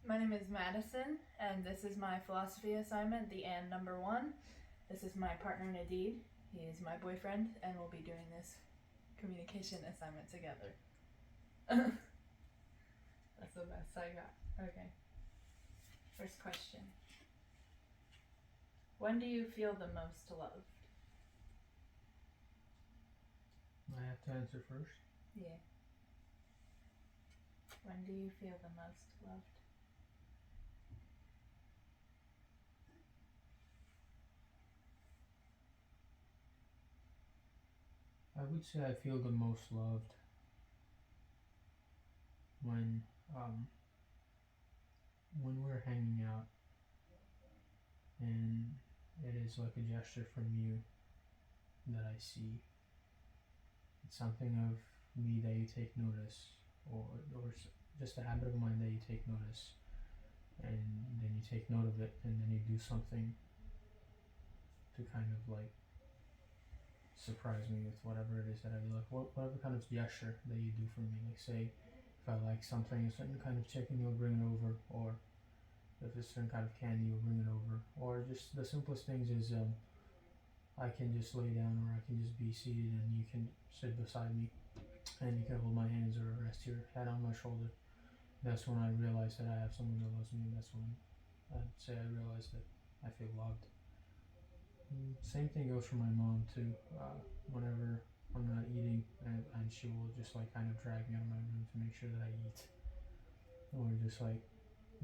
My name is Madison, and this is my philosophy assignment, the and number 1. This is my partner Nadeed. He is my boyfriend, and we'll be doing this communication assignment together. That's the best I got. Okay. First question. When do you feel the most loved? I have to answer first. Yeah. When do you feel the most loved? I would say I feel the most loved when we're hanging out and it is like a gesture from you that I see. It's something of me that you take notice, or just a habit of mine that you take notice, and then you take note of it, and then you do something to kind of like surprise me with whatever it is that I do, like whatever kind of gesture that you do for me. Like say, if I like something, a certain kind of chicken, you'll bring it over, or if it's a certain kind of candy, you'll bring it over, or just the simplest things is I can just lay down, or I can just be seated, and you can sit beside me, and you can hold my hands or rest your head on my shoulder. That's when I realize that I have someone that loves me. That's when I'd say I realize that I feel loved. Same thing goes for my mom too. Whenever I'm not eating, and she will just like kind of drag me out of my room to make sure that I eat, or just like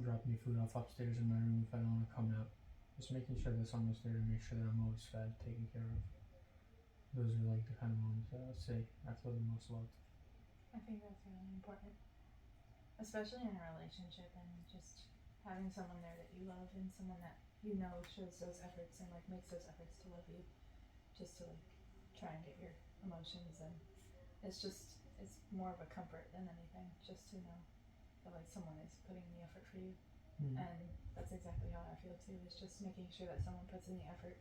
drop me food off upstairs in my room if I don't want to come out. Just making sure that someone's there to make sure that I'm always fed, taken care of. Those are like the kind of moments that I'd say I feel the most loved. I think that's really important, especially in a relationship, and just having someone there that you love and someone that you know shows those efforts and like makes those efforts to love you, just to like try and get your emotions, and it's more of a comfort than anything, just to know that like someone is putting in the effort for you. And that's exactly how I feel too, is just making sure that someone puts in the effort.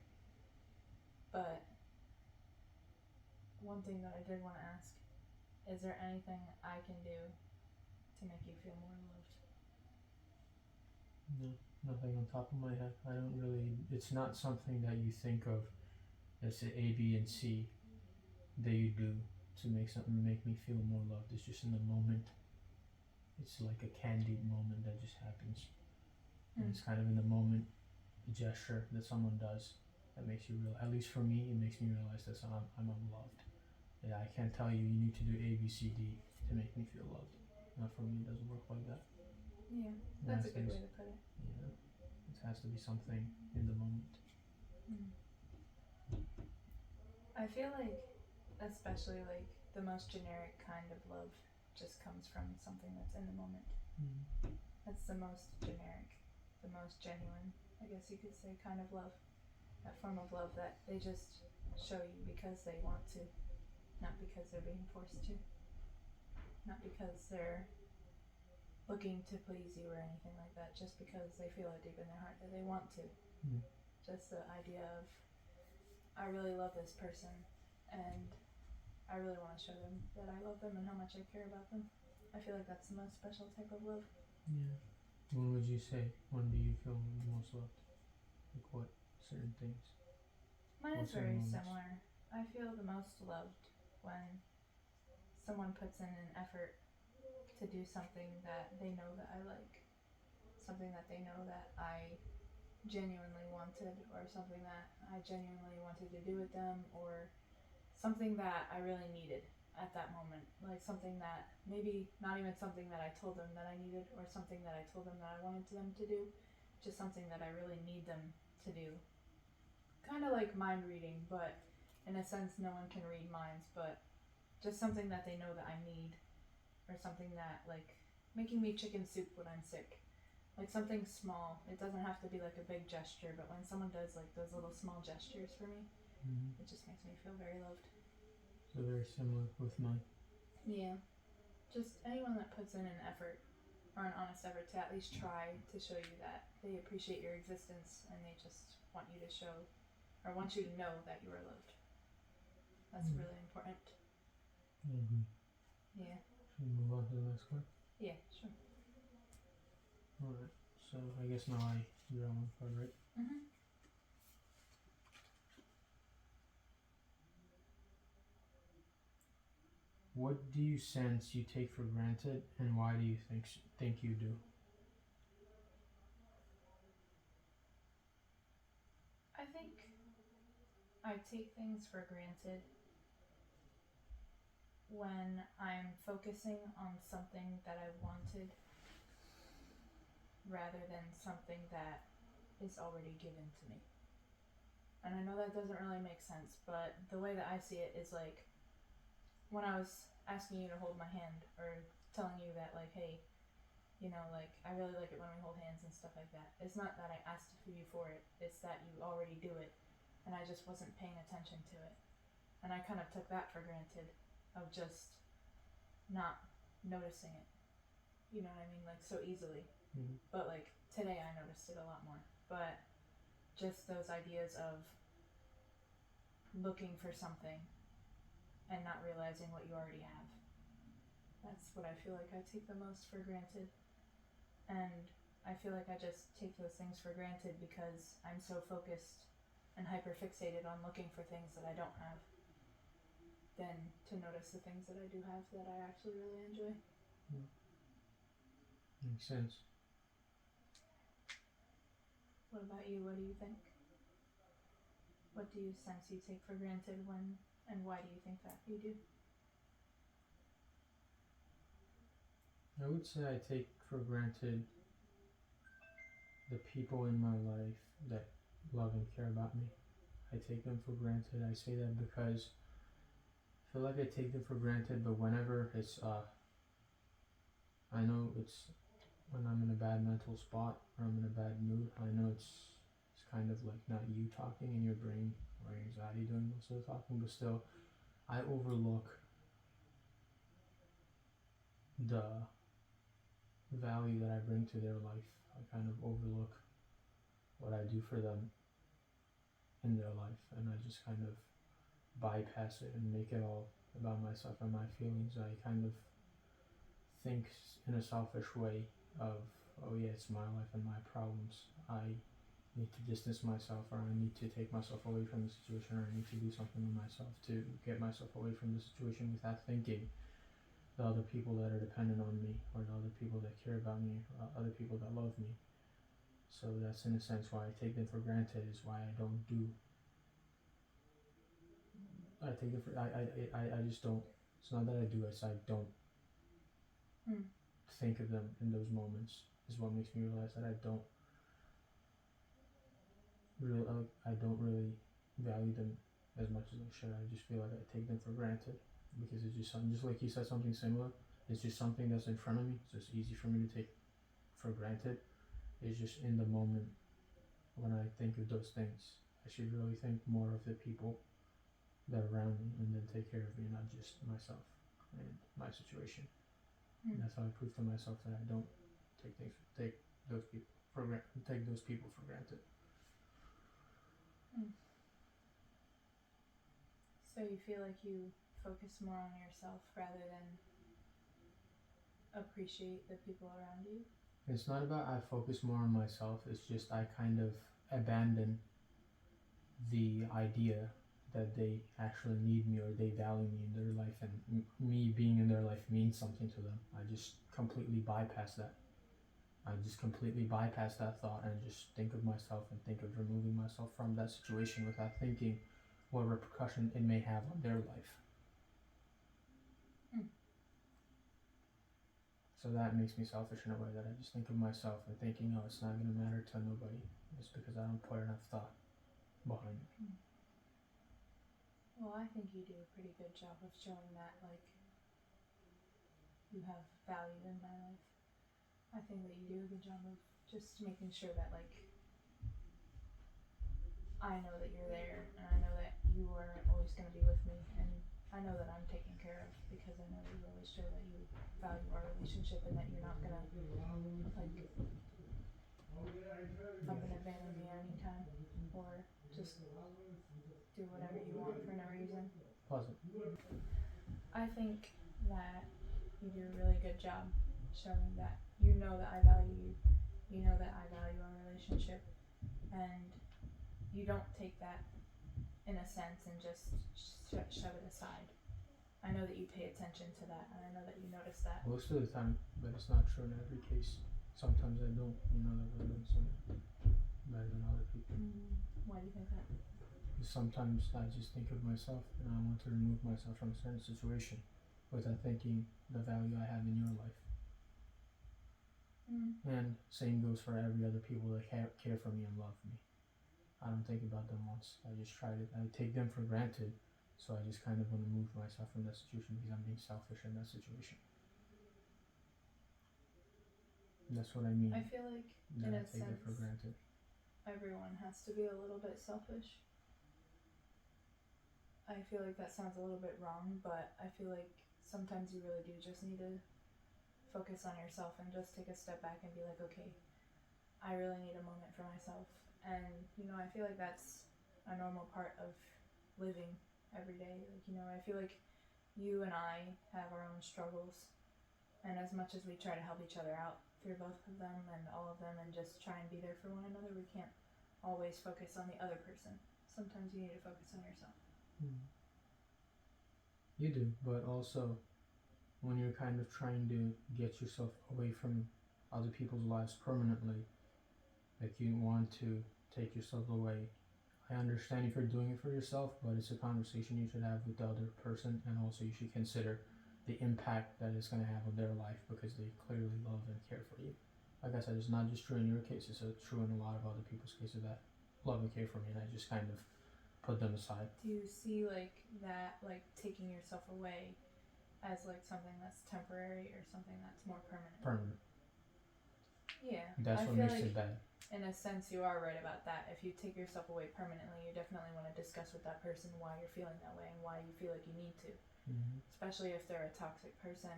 But one thing that I did want to ask, is there anything I can do to make you feel more loved? No, nothing on top of my head. I don't really, it's not something that you think of as the A, B, and C that you do to make me feel more loved. It's just in the moment. It's like a candied moment that just happens. And it's kind of in the moment, a gesture that someone does that makes you real. At least for me, it makes me realize that I'm loved. Yeah, I can't tell you need to do A, B, C, D to make me feel loved. Not for me, it doesn't work like that. Yeah, that's a good way to put it. Yeah, it has to be something in the moment. I feel like, especially like the most generic kind of love just comes from something that's in the moment. That's the most generic, the most genuine, I guess you could say, kind of love. That form of love that they just show you because they want to, not because they're being forced to, not because they're looking to please you or anything like that, just because they feel it deep in their heart that they want to. Just the idea of, I really love this person, and I really want to show them that I love them and how much I care about them. I feel like that's the most special type of love. Yeah. What would you say? When do you feel the most loved? Like what certain things? Mine is very similar. I feel the most loved when someone puts in an effort to do something that they know that I like, something that they know that I genuinely wanted, or something that I genuinely wanted to do with them, or something that I really needed at that moment. Like something that maybe not even something that I told them that I needed, or something that I told them that I wanted them to do, just something that I really need them to do. Kind of like mind reading, but in a sense no one can read minds, but just something that they know that I need, or something that, like making me chicken soup when I'm sick. Like something small. It doesn't have to be like a big gesture, but when someone does like those little small gestures for me, it just makes me feel very loved. So very similar with mine. Yeah. Just anyone that puts in an effort, or an honest effort to at least try to show you that they appreciate your existence, and they just want you to show, or want you to know that you are loved. That's really important. Mm-hmm. Yeah. Should we move on to the next one? Yeah, sure. Alright, so I guess now I draw one card, right? Mm-hmm. What do you sense you take for granted, and why do you think you do? I think I take things for granted when I'm focusing on something that I wanted rather than something that is already given to me. And I know that doesn't really make sense, but the way that I see it is like when I was asking you to hold my hand or telling you that, like, hey, you know, like, I really like it when we hold hands and stuff like that. It's not that I asked you for it, it's that you already do it, and I just wasn't paying attention to it. And I kind of took that for granted, of just not noticing it. You know what I mean? Like, so easily. Mm-hmm. But, like, today I noticed it a lot more. But just those ideas of looking for something and not realizing what you already have. That's what I feel like I take the most for granted. And I feel like I just take those things for granted because I'm so focused and hyper fixated on looking for things that I don't have than to notice the things that I do have that I actually really enjoy. Makes sense. What about you? What do you think? What do you sense you take for granted when, and why do you think that you do? I would say I take for granted the people in my life that love and care about me. I take them for granted. I say that because I feel like I take them for granted, but whenever it's I know it's when I'm in a bad mental spot or I'm in a bad mood, I know it's kind of like not you talking in your brain or anxiety doing most of the talking, but still I overlook the value that I bring to their life. I kind of overlook what I do for them in their life, and I just kind of bypass it and make it all about myself and my feelings. I kind of think in a selfish way of, oh yeah, it's my life and my problems. I need to distance myself, or I need to take myself away from the situation, or I need to do something with myself to get myself away from the situation without thinking the other people that are dependent on me, or the other people that care about me, or other people that love me. So that's in a sense why I take them for granted, is why I don't do. I take it for, I just don't. It's not that I do, it's I don't think of them in those moments, is what makes me realize that I don't really value them as much as I should. I just feel like I take them for granted because it's just something, just like you said, something similar. It's just something that's in front of me, so it's easy for me to take for granted. It's just in the moment when I think of those things, I should really think more of the people that are around me and then take care of me, not just myself and my situation. And that's how I prove to myself that I don't take those people for granted. So you feel like you focus more on yourself rather than appreciate the people around you? It's not about I focus more on myself, it's just I kind of abandon the idea that they actually need me or they value me in their life, and me being in their life means something to them. I just completely bypass that. I just completely bypass that thought and just think of myself and think of removing myself from that situation without thinking what repercussion it may have on their life. So that makes me selfish in a way, that I just think of myself and thinking, oh, it's not going to matter to nobody. It's because I don't put enough thought behind it. Well, I think you do a pretty good job of showing that, like, you have value in my life. I think that you do a good job of just making sure that, like, I know that you're there, and I know that you are always going to be with me, and I know that I'm taken care of because I know that you always show that you value our relationship and that you're not going to, like, up and abandon me anytime or just do whatever you want for no reason. Pause it. I think that you do a really good job showing that you know that I value you. relationship and you don't take that in a sense and just shove it aside. I know that you pay attention to that, and I know that you notice that. Most of the time, but it's not true in every case. Sometimes I don't, that we're doing something better than other people. Why do you think that? Because sometimes I just think of myself and I want to remove myself from a certain situation without thinking the value I have in your life. And same goes for every other people that care for me and love me. I don't think about them once. I take them for granted. So I just kind of want to move myself from that situation because I'm being selfish in that situation. And that's what I mean. I feel like, that in I a take sense, it for granted. Everyone has to be a little bit selfish. I feel like that sounds a little bit wrong, but I feel like sometimes you really do just need to focus on yourself and just take a step back and be like, okay, I really need a moment for myself. And, I feel like that's a normal part of living every day. I feel like you and I have our own struggles, and as much as we try to help each other out through both of them and all of them and just try and be there for one another, we can't always focus on the other person. Sometimes you need to focus on yourself. You do, but also when you're kind of trying to get yourself away from other people's lives permanently, like you want to take yourself away. I understand if you're doing it for yourself, but it's a conversation you should have with the other person, and also you should consider the impact that it's going to have on their life because they clearly love and care for you. Like I said, it's not just true in your case, it's true in a lot of other people's cases that love and care for me, and I just kind of put them aside. Do you see that, taking yourself away as something that's temporary or something that's more permanent? Permanent. Yeah. That's what makes it bad. In a sense, you are right about that. If you take yourself away permanently, you definitely want to discuss with that person why you're feeling that way and why you feel like you need to. Especially if they're a toxic person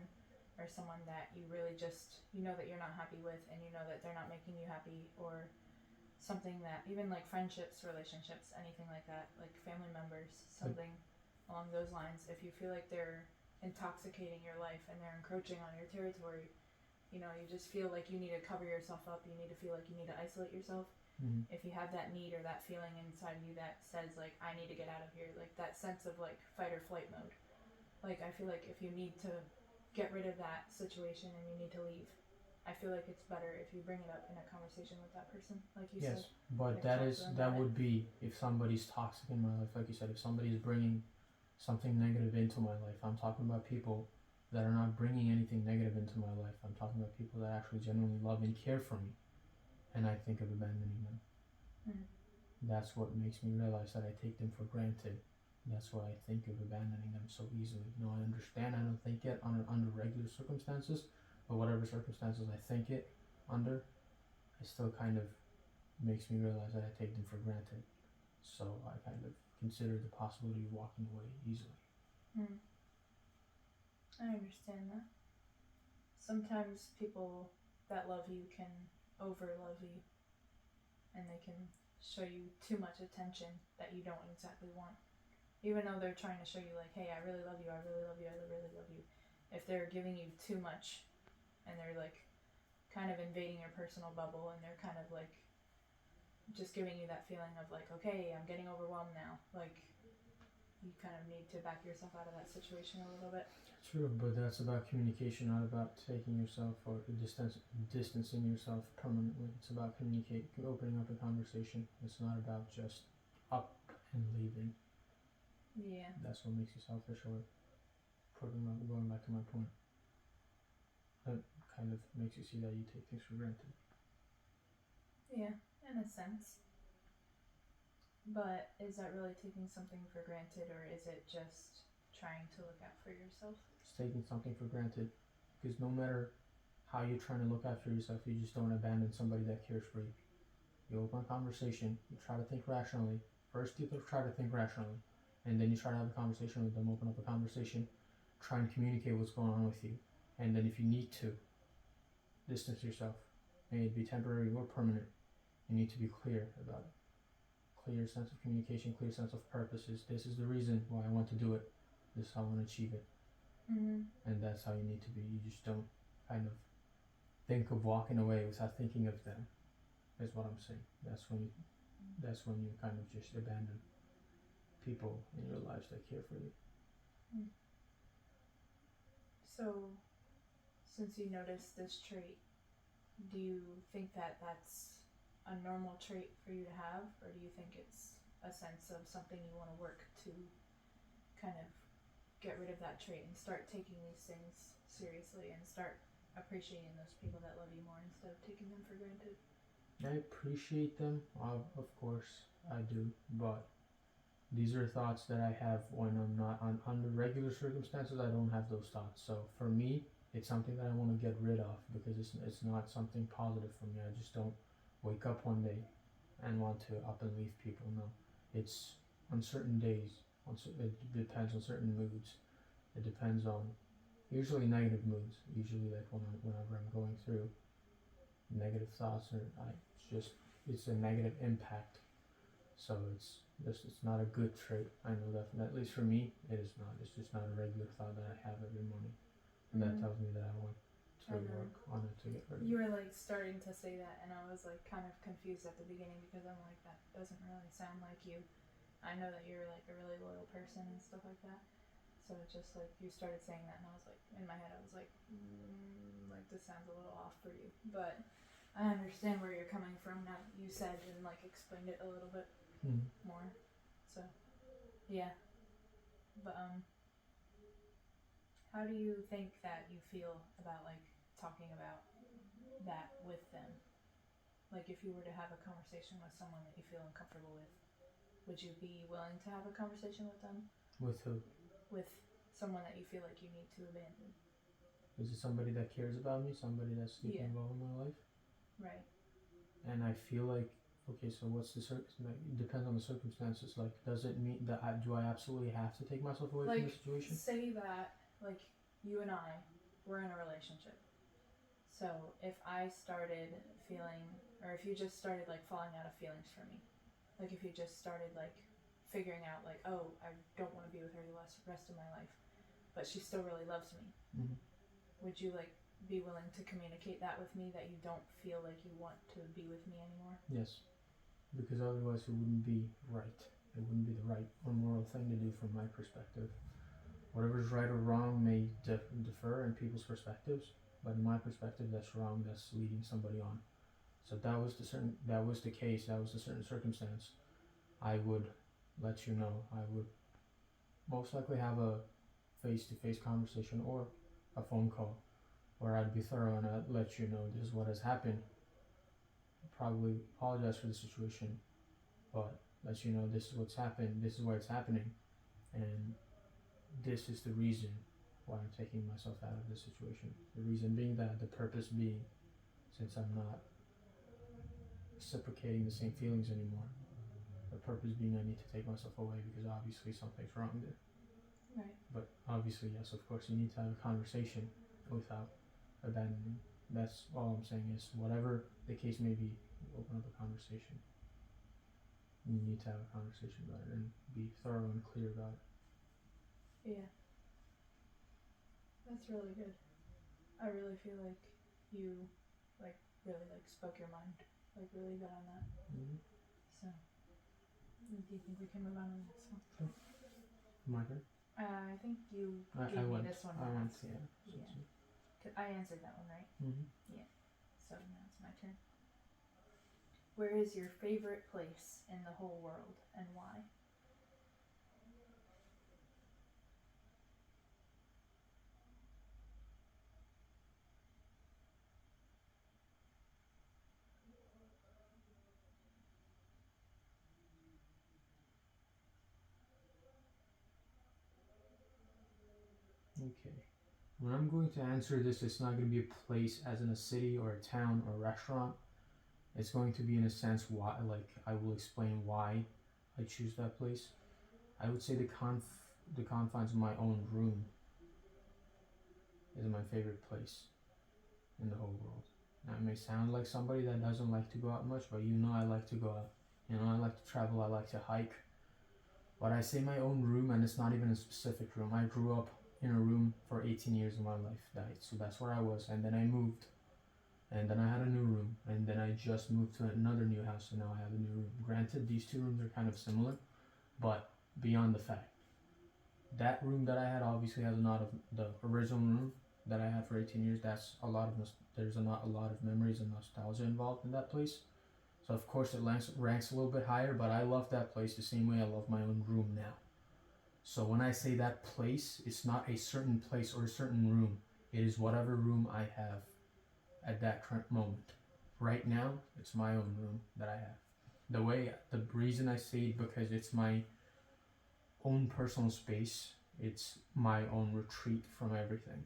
or someone that you really just, that you're not happy with, and that they're not making you happy, or something that, even friendships, relationships, anything like that, like family members, something along those lines. If you feel like they're intoxicating your life and they're encroaching on your territory, you just feel like you need to cover yourself up, you need to feel like you need to isolate yourself. If you have that need or that feeling inside you that says I need to get out of here, that sense of fight or flight mode, I feel like if you need to get rid of that situation and you need to leave, I feel like it's better if you bring it up in a conversation with that person, like you said. Yes, but that would be if somebody's toxic in my life, like you said. If somebody's bringing something negative into my life, I'm talking about people that are not bringing anything negative into my life. I'm talking about people that actually genuinely love and care for me, and I think of abandoning them. That's what makes me realize that I take them for granted. That's why I think of abandoning them so easily. I understand I don't think it under regular circumstances, but whatever circumstances I think it under, it still kind of makes me realize that I take them for granted. So I kind of consider the possibility of walking away easily. I understand that. Sometimes people that love you can over-love you, and they can show you too much attention that you don't exactly want. Even though they're trying to show you hey, I really love you, I really love you, I really love you. If they're giving you too much and they're kind of invading your personal bubble, and they're kind of just giving you that feeling of okay, I'm getting overwhelmed now, you kind of need to back yourself out of that situation a little bit. True, but that's about communication, not about taking yourself or distancing yourself permanently. It's about opening up a conversation. It's not about just up and leaving. Yeah. That's what makes you selfish, or going back to my point. That kind of makes you see that you take things for granted. Yeah, in a sense. But is that really taking something for granted, or is it just trying to look out for yourself? It's taking something for granted, because no matter how you're trying to look after yourself, you just don't abandon somebody that cares for you. You open a conversation, you try to think rationally. First you try to think rationally, and then you try to have a conversation with them, open up a conversation, try and communicate what's going on with you. And then if you need to distance yourself, may it be temporary or permanent, you need to be clear about it. Clear sense of communication, clear sense of purposes. This is the reason why I want to do it. This is how I want to achieve it. And that's how you need to be. You just don't kind of think of walking away without thinking of them. is what I'm saying. That's when you kind of just abandon people in your lives that care for you. So, since you noticed this trait, do you think that that's a normal trait for you to have, or do you think it's a sense of something you want to work to kind of get rid of that trait and start taking these things seriously and start appreciating those people that love you more instead of taking them for granted? I appreciate them, of course I do, but these are thoughts that I have when I'm not under regular circumstances. I don't have those thoughts. So for me, it's something that I want to get rid of because it's not something positive for me. I just don't wake up one day and want to up and leave people. No, it's on certain days. It depends on certain moods. It depends on usually negative moods. Usually like whenever I'm going through negative thoughts or it's a negative impact. So it's not a good trait. I know that at least for me it is not. It's just not a regular thought that I have every morning, and that tells me that I want to work on it to get rid of it. You were like starting to say that, and I was like kind of confused at the beginning because I'm like, that doesn't really sound like you. I know that you're like a really loyal person and stuff like that. So it's just like you started saying that, and I was like, in my head, I was like, like this sounds a little off for you. But I understand where you're coming from now that you said and like explained it a little bit more. So yeah, but how do you think that you feel about like talking about that with them? Like if you were to have a conversation with someone that you feel uncomfortable with, would you be willing to have a conversation with them? With who? With someone that you feel like you need to abandon. Is it somebody that cares about me? Somebody that's deeply involved in my life? Right. And I feel like, okay, so what's the it depends on the circumstances. Like, does it mean that do I absolutely have to take myself away from the situation? Say that, like, you and I were in a relationship. So if I started feeling, or if you just started like falling out of feelings for me, like if you just started like figuring out like, oh, I don't want to be with her the rest of my life, but she still really loves me. Would you like be willing to communicate that with me, that you don't feel like you want to be with me anymore? Yes, because otherwise it wouldn't be right. It wouldn't be the right or moral thing to do from my perspective. Whatever's right or wrong may differ in people's perspectives, but in my perspective, that's wrong. That's leading somebody on. So that was the case. That was the certain circumstance. I would let you know. I would most likely have a face-to-face conversation or a phone call where I'd be thorough and I'd let you know this is what has happened. Probably apologize for the situation, but let you know this is what's happened, this is why it's happening, and this is the reason why I'm taking myself out of this situation. The reason being that, the purpose being, since I'm not reciprocating the same feelings anymore, the purpose being I need to take myself away because obviously something's wrong there. Right. But obviously, yes, of course, you need to have a conversation without abandoning. That's all I'm saying is whatever the case may be, open up a conversation. You need to have a conversation about it and be thorough and clear about it. Yeah. That's really good. I really feel like you like really like spoke your mind like really good on that. So do you think we can move on to the next one? Sure. My turn? I think you gave me this one. I went, yeah. I answered that one, right? Yeah. So now it's my turn. Where is your favorite place in the whole world and why? Okay. When I'm going to answer this, it's not going to be a place as in a city or a town or a restaurant. It's going to be in a sense why, like I will explain why I choose that place. I would say the confines of my own room is my favorite place in the whole world. Now it may sound like somebody that doesn't like to go out much, but you know I like to go out. You know I like to travel, I like to hike. But I say my own room, and it's not even a specific room. I grew up in a room for 18 years of my life, so that's where I was, and then I moved, and then I had a new room, and then I just moved to another new house, so now I have a new room. Granted, these two rooms are kind of similar, but beyond the fact, that room that I had obviously has a lot of the original room that I had for 18 years. That's a lot of there's not a lot of memories and nostalgia involved in that place. So of course it ranks a little bit higher, but I love that place the same way I love my own room now. So when I say that place, it's not a certain place or a certain room. It is whatever room I have at that current moment. Right now, it's my own room that I have. The reason I say it, because it's my own personal space. It's my own retreat from everything.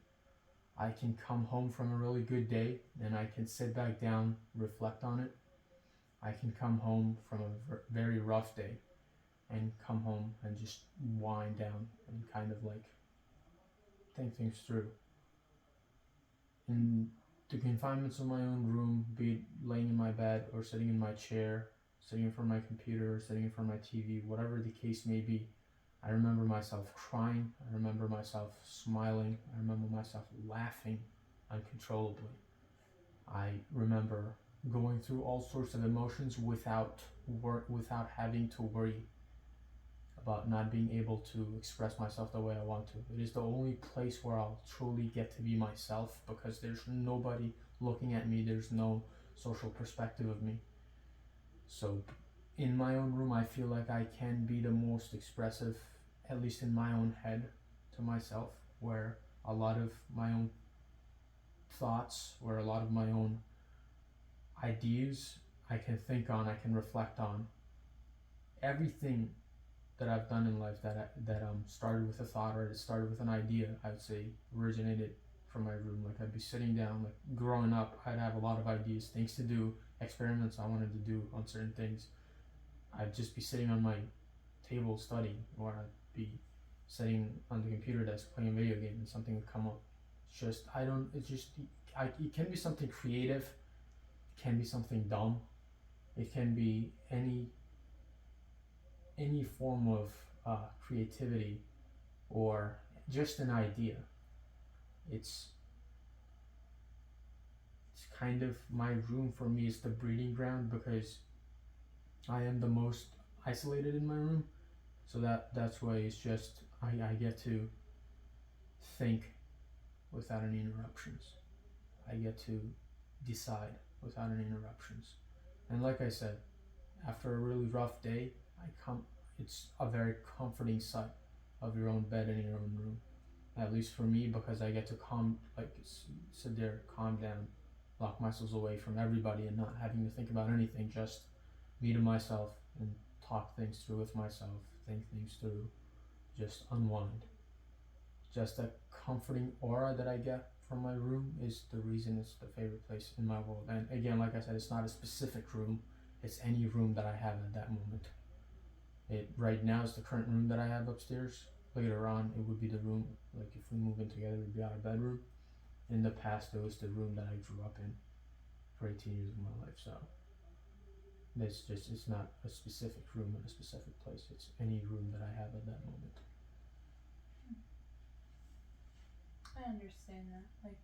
I can come home from a really good day and I can sit back down, reflect on it. I can come home from a very rough day and come home and just wind down and kind of like think things through. In the confinements of my own room, be it laying in my bed or sitting in my chair, sitting in front of my computer, sitting in front of my TV, whatever the case may be, I remember myself crying, I remember myself smiling, I remember myself laughing uncontrollably. I remember going through all sorts of emotions without having to worry about not being able to express myself the way I want to. It is the only place where I'll truly get to be myself, because there's nobody looking at me, there's no social perspective of me. So in my own room, I feel like I can be the most expressive, at least in my own head, to myself, where a lot of my own thoughts, where a lot of my own ideas I can think on, I can reflect on. Everything that I've done in life that started with a thought, or it started with an idea, I would say originated from my room. Like I'd be sitting down, like growing up, I'd have a lot of ideas, things to do, experiments I wanted to do on certain things. I'd just be sitting on my table studying, or I'd be sitting on the computer desk playing a video game and something would come up. It can be something creative, it can be something dumb, it can be any form of creativity or just an idea. It's kind of, my room for me is the breeding ground, because I am the most isolated in my room. So that's why it's just I get to think without any interruptions. I get to decide without any interruptions. And like I said, after a really rough day, it's a very comforting sight of your own bed in your own room. At least for me, because I get to sit there, calm down, lock myself away from everybody and not having to think about anything, just me to myself and talk things through with myself, think things through, just unwind. Just that comforting aura that I get from my room is the reason it's the favorite place in my world. And again, like I said, it's not a specific room, it's any room that I have at that moment. It right now is the current room that I have upstairs. Later on, it would be the room, like if we move in together, it would be our bedroom. In the past, it was the room that I grew up in for 18 years of my life. So it's not a specific room in a specific place. It's any room that I have at that moment. I understand that, like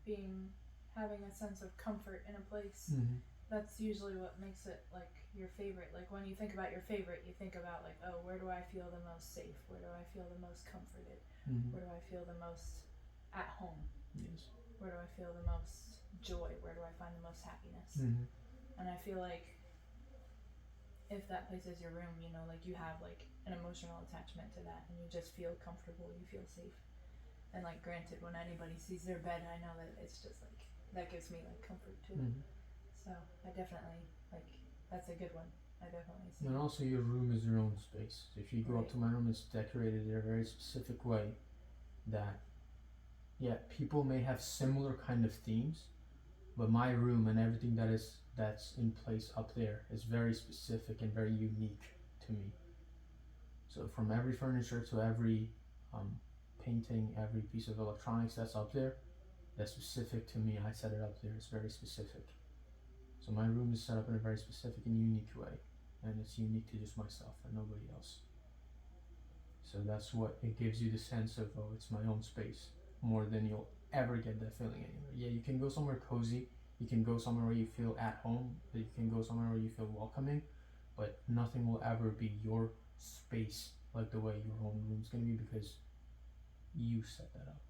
having a sense of comfort in a place. Mm-hmm. That's usually what makes it like your favorite. Like when you think about your favorite, you think about like, oh, where do I feel the most safe? Where do I feel the most comforted? Mm-hmm. Where do I feel the most at home? Yes. Where do I feel the most joy? Where do I find the most happiness? Mm-hmm. And I feel like if that place is your room, you know, like you have like an emotional attachment to that, and you just feel comfortable, you feel safe. And like granted, when anybody sees their bed, I know that it's just like, that gives me like comfort too. Mm-hmm. So I definitely, like, that's a good one. I definitely see. And also your room is your own space. If you go up to my room, it's decorated in a very specific way that, yeah, people may have similar kind of themes, but my room and everything that's in place up there is very specific and very unique to me. So from every furniture to every painting, every piece of electronics that's up there, that's specific to me. I set it up there. It's very specific. So my room is set up in a very specific and unique way, and it's unique to just myself and nobody else. So that's what it gives you, the sense of, oh, it's my own space, more than you'll ever get that feeling anywhere. Yeah, you can go somewhere cozy You can go somewhere where you feel at home, you can go somewhere where you feel welcoming, but nothing will ever be your space like the way your home room's gonna be because you set that up.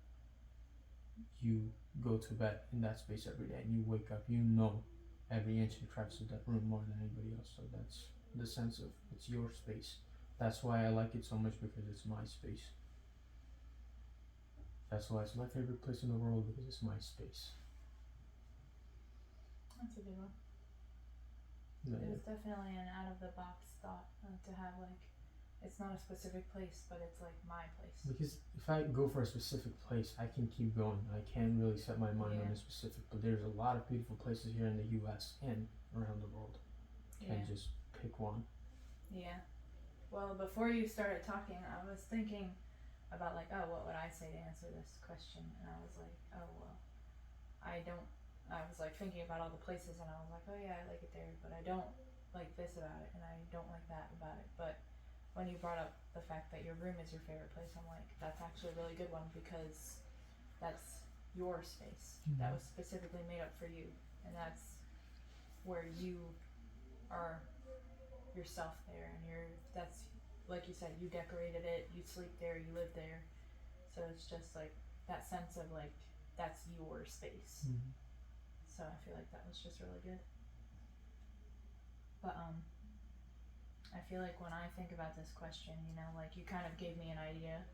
You go to bed in that space every day and you wake up, you know every inch and crevice of that room more than anybody else. So that's the sense of it's your space. That's why I like it so much, because it's my space. That's why it's my favorite place in the world, because it's my space. That's a good one. Yeah, It was definitely an out of the box thought to have like, it's not a specific place, but it's like my place. because if I go for a specific place, I can keep going. I can't really set my mind on a specific, but there's a lot of beautiful places here in the US and around the world. Can't just pick one. Yeah. Well, before you started talking, I was thinking about like, oh, what would I say to answer this question? And I was like, oh, well, I was like thinking about all the places, and I was like, oh yeah, I like it there, but I don't like this about it, and I don't like that about it. But when you brought up the fact that your room is your favorite place, I'm like, that's actually a really good one, because that's your space that was specifically made up for you, and that's where you are yourself there, and that's like you said, you decorated it, you sleep there, you live there, so it's just like that sense of like, that's your space. So I feel like that was just really good. But I feel like when I think about this question, you know, like you kind of gave me an idea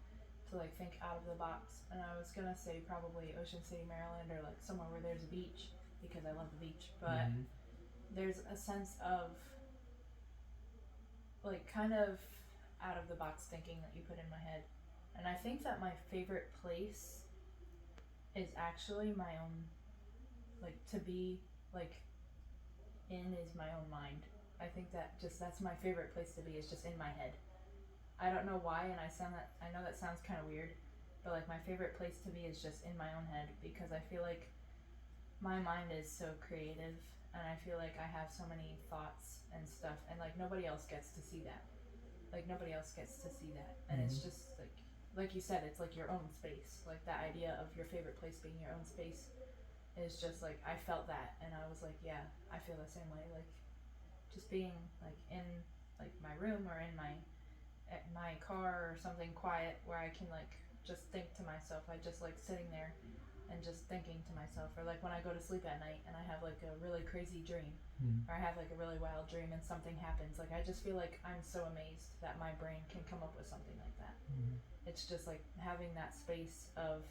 to like think out of the box, and I was gonna say probably Ocean City, Maryland, or like somewhere where there's a beach, because I love the beach, but there's a sense of like kind of out of the box thinking that you put in my head. And I think that my favorite place is actually my own, like to be like in is my own mind. I think that just that's my favorite place to be, is just in my head. I don't know why, and I know that sounds kind of weird, but like my favorite place to be is just in my own head, because I feel like my mind is so creative, and I feel like I have so many thoughts and stuff, and like nobody else gets to see that. Like nobody else gets to see that, and it's just like you said, it's like your own space. Like that idea of your favorite place being your own space is just like, I felt that, and I was like, yeah, I feel the same way. Like just being like in like my room, or in my car or something quiet, where I can like just think to myself. I just like sitting there and just thinking to myself, or like when I go to sleep at night and I have like a really crazy dream, or I have like a really wild dream and something happens, like I just feel like I'm so amazed that my brain can come up with something like that. It's just like having that space of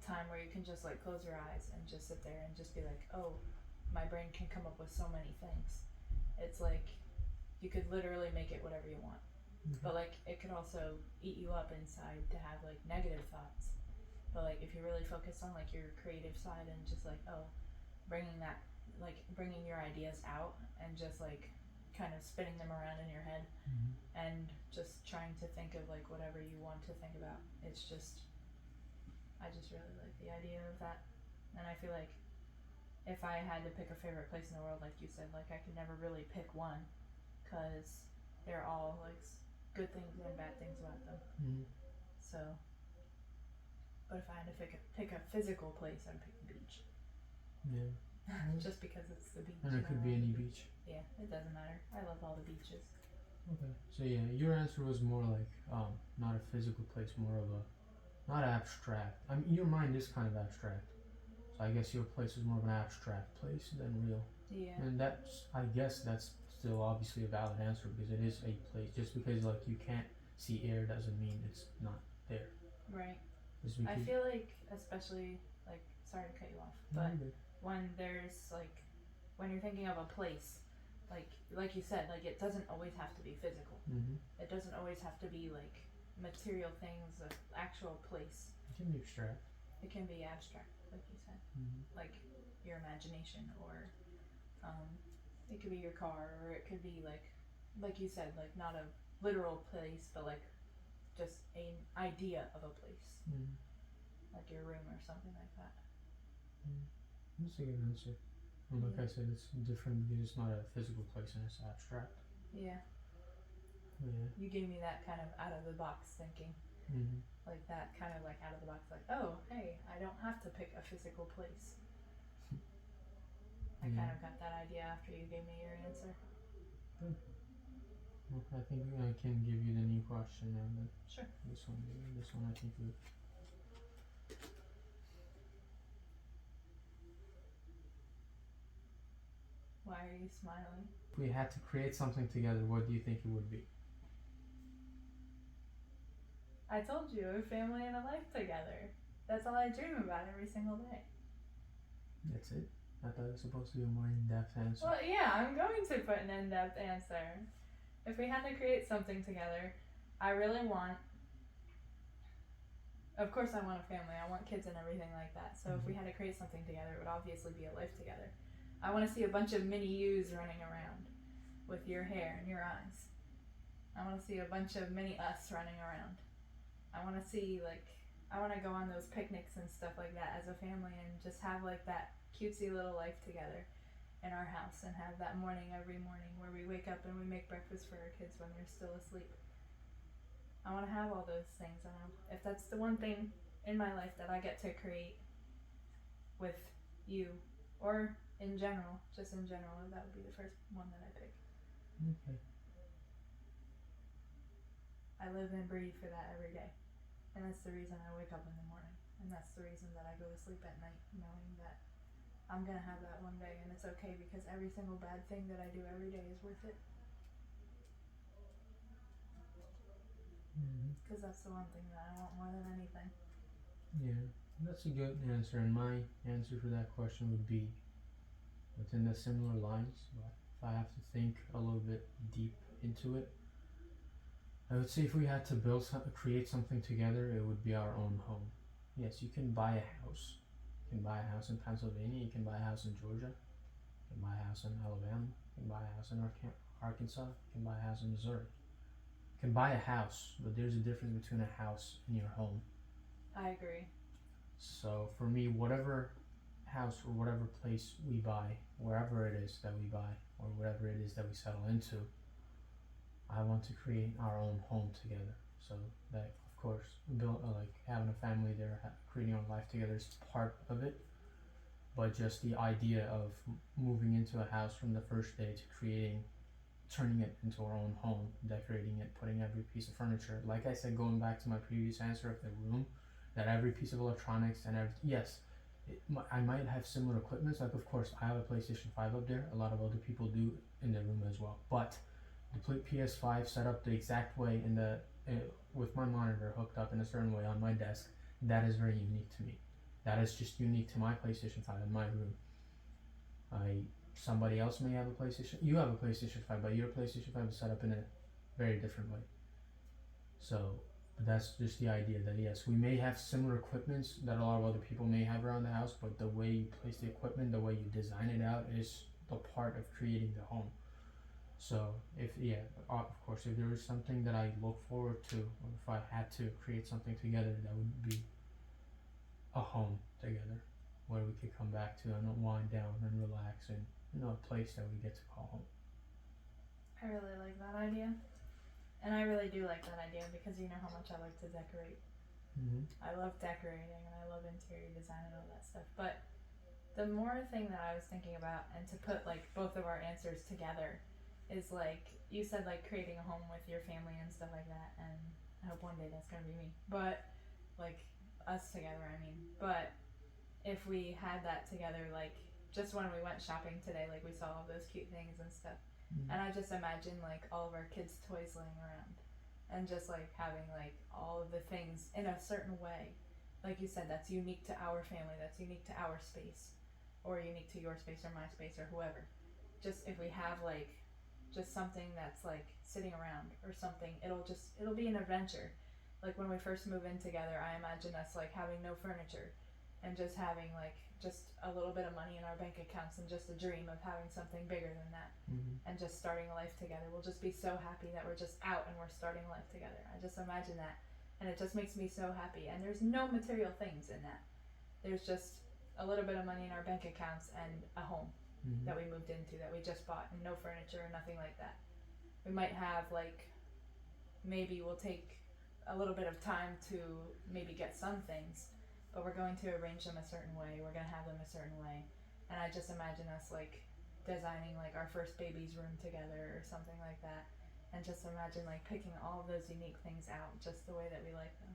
time where you can just like close your eyes and just sit there and just be like, oh, my brain can come up with so many things. It's like you could literally make it whatever you want, but like it could also eat you up inside to have like negative thoughts. But like if you really focus on like your creative side, and just like, oh, bringing your ideas out, and just like kind of spinning them around in your head, and just trying to think of like whatever you want to think about. It's just, I just really like the idea of that. And I feel like if I had to pick a favorite place in the world, like you said, like I could never really pick one, because they're all like good things and bad things about them. So, but if I had to pick a physical place, I'd pick the beach. Yeah. Just because it's the beach. And it could be any beach. Yeah, it doesn't matter. I love all the beaches. Okay. So yeah, your answer was more like not a physical place, more of a, not abstract. I mean, your mind is kind of abstract. So I guess your place is more of an abstract place than real. Yeah. And I guess that's still obviously a valid answer, because it is a place. Just because like you can't see air doesn't mean it's not there. Right. I feel like, especially like, sorry to cut you off, but when there's like, when you're thinking of a place, like you said, like it doesn't always have to be physical. It doesn't always have to be like material things, an actual place. It can be abstract. It can be abstract, like you said, like your imagination, or it could be your car, or it could be like you said, like not a literal place, but like just an idea of a place, like your room or something like that. That's a good answer. And like I said, it's different because it's not a physical place and it's abstract. Yeah. Yeah. You gave me that kind of out of the box thinking. Like that kind of like out of the box, like, oh, hey, I don't have to pick a physical place. I kind of got that idea after you gave me your answer. Good. Well, I think I can give you the new question and then Sure. this one I think we Why are you smiling? if we had to create something together, what do you think it would be? I told you, a family and a life together. That's all I dream about every single day. That's it? I thought it was supposed to be a more in-depth answer. Well, yeah, I'm going to put an in-depth answer. If we had to create something together, I really want, of course I want a family, I want kids and everything like that. So if we had to create something together, it would obviously be a life together. I want to see a bunch of mini yous running around with your hair and your eyes. I want to see a bunch of mini us running around. I want to see, like, I want to go on those picnics and stuff like that as a family and just have like that cutesy little life together in our house and have that morning every morning where we wake up and we make breakfast for our kids when they're still asleep. I want to have all those things, and if that's the one thing in my life that I get to create with you, or in general, just in general, that would be the first one that I pick. Okay. I live and breathe for that every day, and that's the reason I wake up in the morning, and that's the reason that I go to sleep at night, knowing that I'm gonna have that one day, and it's okay because every single bad thing that I do every day is worth it. Because that's the one thing that I want more than anything. Yeah, that's a good answer, and my answer for that question would be within the similar lines, but if I have to think a little bit deep into it, I would say if we had to create something together, it would be our own home. Yes, you can buy a house. You can buy a house in Pennsylvania, you can buy a house in Georgia, you can buy a house in Alabama, you can buy a house in Arkansas, you can buy a house in Missouri. You can buy a house, but there's a difference between a house and your home. I agree. So for me, whatever house or whatever place we buy, wherever it is that we buy, or whatever it is that we settle into, I want to create our own home together. So that, of course, like having a family there, creating our life together is part of it. But just the idea of moving into a house from the first day to turning it into our own home, decorating it, putting every piece of furniture. Like I said, going back to my previous answer of the room, that every piece of electronics and I might have similar equipment. Like, of course, I have a PlayStation 5 up there. A lot of other people do in their room as well. But the PS5 set up the exact way with my monitor hooked up in a certain way on my desk, that is very unique to me. That is just unique to my PlayStation 5 in my room. Somebody else may have a PlayStation. You have a PlayStation 5, but your PlayStation 5 is set up in a very different way. So that's just the idea that yes, we may have similar equipments that a lot of other people may have around the house, but the way you place the equipment, the way you design it out is the part of creating the home. So of course, if there is something that I look forward to, or if I had to create something together, that would be a home together where we could come back to and wind down and relax and a place that we get to call home. I really like that idea. And I really do like that idea because you know how much I like to decorate. I love decorating and I love interior design and all that stuff. But the more thing that I was thinking about, and to put like both of our answers together, is like you said, like creating a home with your family and stuff like that. And I hope one day that's gonna be me. But like us together, I mean. But if we had that together, like just when we went shopping today, like we saw all those cute things and stuff. And I just imagine like all of our kids' toys laying around and just like having like all of the things in a certain way. Like you said, that's unique to our family, that's unique to our space, or unique to your space or my space or whoever. Just if we have like just something that's like sitting around or something, it'll be an adventure. Like when we first move in together, I imagine us like having no furniture and just having like just a little bit of money in our bank accounts and just a dream of having something bigger than that, and just starting a life together. We'll just be so happy that we're just out and we're starting a life together. I just imagine that, and it just makes me so happy. And there's no material things in that. There's just a little bit of money in our bank accounts and a home that we moved into, that we just bought, and no furniture or nothing like that. We might have like, maybe we'll take a little bit of time to maybe get some things, but we're going to arrange them a certain way, we're going to have them a certain way, And I just imagine us like designing like our first baby's room together or something like that. And just imagine like picking all of those unique things out just the way that we like them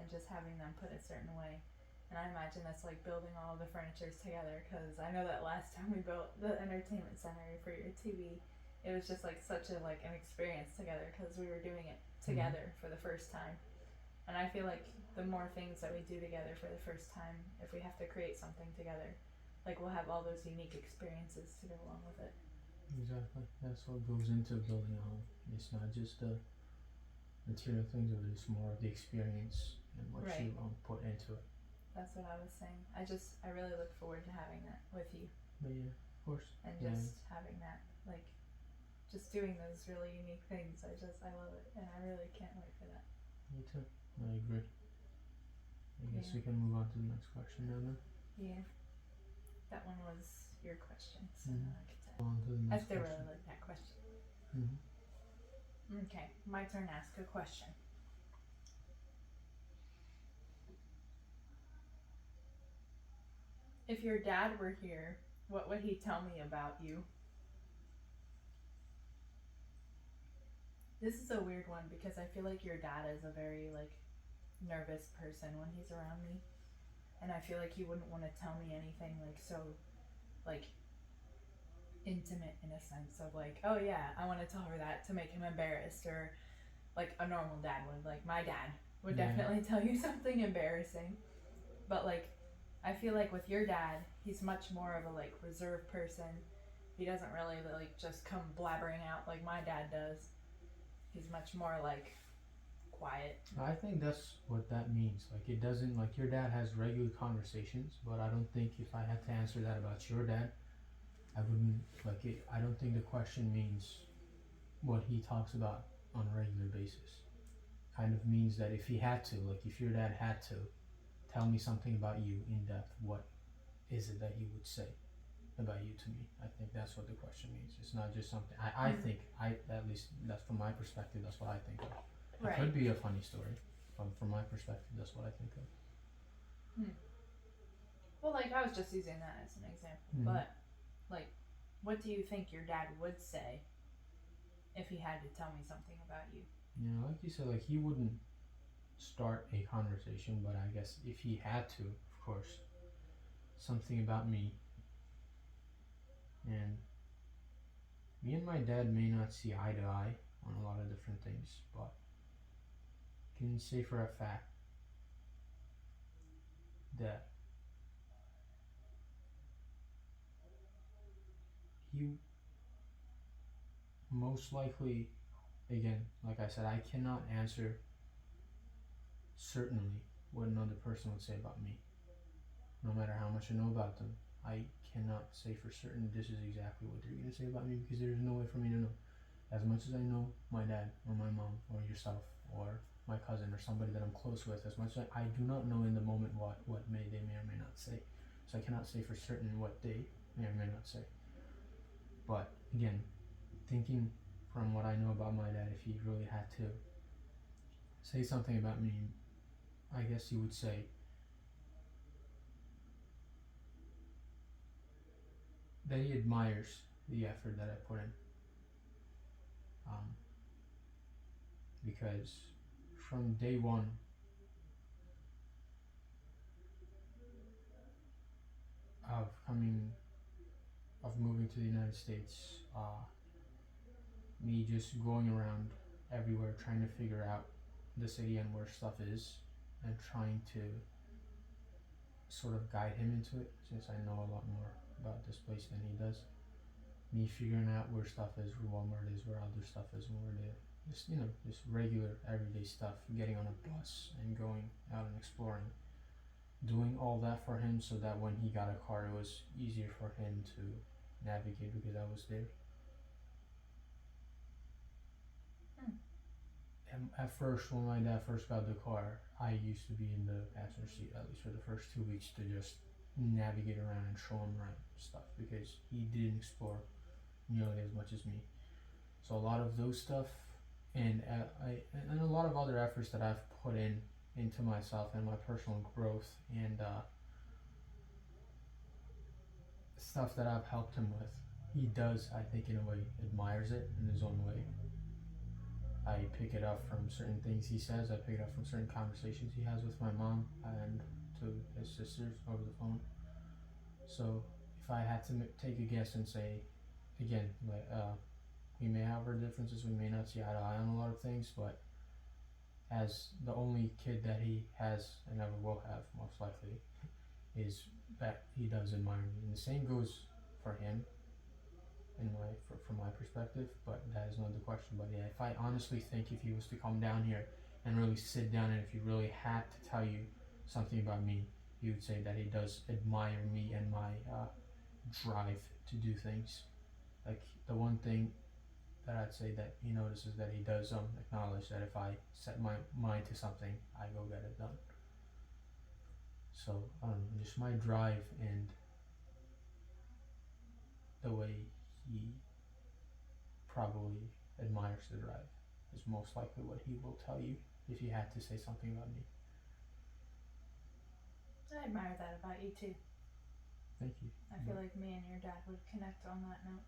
and just having them put a certain way. And I imagine us like building all of the furnitures together because I know that last time we built the entertainment center for your TV, it was just like such a like an experience together because we were doing it together for the first time. And I feel like the more things that we do together for the first time, if we have to create something together, like we'll have all those unique experiences to go along with it. Exactly. That's what goes into building a home. It's not just the material things of it, it's more of the experience and what Right. you put into it. That's what I was saying. I really look forward to having that with you. But yeah, of course. And just having that, like, just doing those really unique things. I love it, and I really can't wait for that. Me too. I agree. I guess we can move on to the next question now then. Yeah. That one was your question, so Mhm. now I get to. On to the next I still question. really like that question. Mm-hmm. Okay, my turn to ask a question. If your dad were here, what would he tell me about you? This is a weird one because I feel like your dad is a very like nervous person when he's around me, and I feel like he wouldn't want to tell me anything like so like intimate in a sense of like, oh yeah, I want to tell her that to make him embarrassed, or like a normal dad would. Like my dad would definitely tell you something embarrassing, but like I feel like with your dad, he's much more of a like reserved person. He doesn't really like just come blabbering out like my dad does. He's much more like quiet. I think that's what that means. Like it doesn't, like your dad has regular conversations, but I don't think if I had to answer that about your dad, I wouldn't like it. I don't think the question means what he talks about on a regular basis. Kind of means that if he had to, like if your dad had to tell me something about you in depth, what is it that he would say about you to me? I think that's what the question means. It's not just something I think, at least that's from my perspective, that's what I think of. It Right. could be a funny story, from my perspective, that's what I think of. Well, like I was just using that as an example, but like, what do you think your dad would say if he had to tell me something about you? Yeah, like you said, like he wouldn't start a conversation, but I guess if he had to, of course, something about me. And me and my dad may not see eye to eye on a lot of different things, but I can say for a fact that he most likely, again, like I said, I cannot answer certainly what another person would say about me. No matter how much I know about them, I cannot say for certain this is exactly what they're going to say about me because there's no way for me to know. As much as I know my dad or my mom or yourself or my cousin or somebody that I'm close with, as much as I do not know in the moment what they may or may not say. So I cannot say for certain what they may or may not say. But again, thinking from what I know about my dad, if he really had to say something about me, I guess he would say that he admires the effort that I put in. Because from day one, of moving to the United States, me just going around everywhere trying to figure out the city and where stuff is, and trying to sort of guide him into it, since I know a lot more about this place than he does. Me figuring out where stuff is, where Walmart is, where other stuff is, and where just regular everyday stuff, getting on a bus and going out and exploring, doing all that for him so that when he got a car it was easier for him to navigate because I was there. And at first, when my dad first got the car, I used to be in the passenger seat, at least for the first 2 weeks, to just navigate around and show him around stuff because he didn't explore nearly as much as me. So a lot of those stuff, and a lot of other efforts that I've put into myself and my personal growth, and stuff that I've helped him with, he does, I think, in a way, admires it in his own way. I pick it up from certain things he says. I pick it up from certain conversations he has with my mom and to his sisters over the phone. So if I had to take a guess and say, again, like, we may have our differences, we may not see eye to eye on a lot of things, but as the only kid that he has and ever will have, most likely, is that he does admire me. And the same goes for him, from my perspective, but that is another question. But yeah, if I honestly think if he was to come down here and really sit down, and if he really had to tell you something about me, he would say that he does admire me and my drive to do things. Like, the one thing that I'd say that he notices, that he does acknowledge that if I set my mind to something, I go get it done. So just my drive and the way he probably admires the drive is most likely what he will tell you if he had to say something about me. I admire that about you too. Thank you. I feel like me and your dad would connect on that note.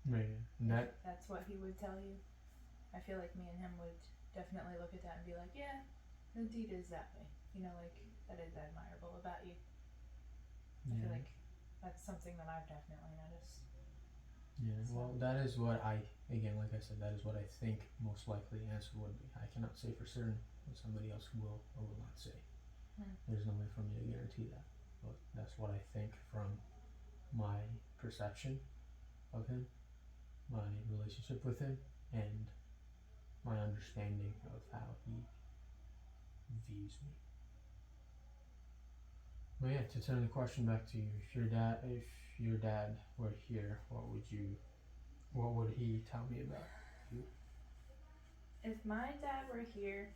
Right. And that's what he would tell you. I feel like me and him would definitely look at that and be like, yeah, Nadeed is that way. Like, that is admirable about you. I feel like that's something that I've definitely noticed. Yeah, So. well, that is what again, like I said, that is what I think most likely the answer would be. I cannot say for certain what somebody else will or will not say. There's no way for me to guarantee that. But that's what I think from my perception of him, my relationship with him, and my understanding of how he views me. But yeah, to turn the question back to you, if your dad were here, what would he tell me about you? If my dad were here,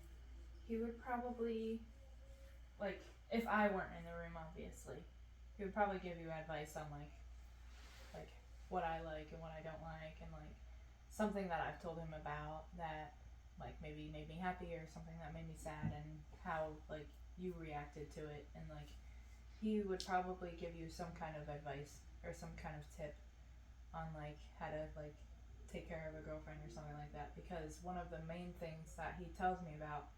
he would probably, like, if I weren't in the room, obviously, he would probably give you advice on like what I like and what I don't like, and like something that I've told him about that like maybe made me happy, or something that made me sad, and how like you reacted to it, and like he would probably give you some kind of advice or some kind of tip on like how to like take care of a girlfriend or something like that. Because one of the main things that he tells me about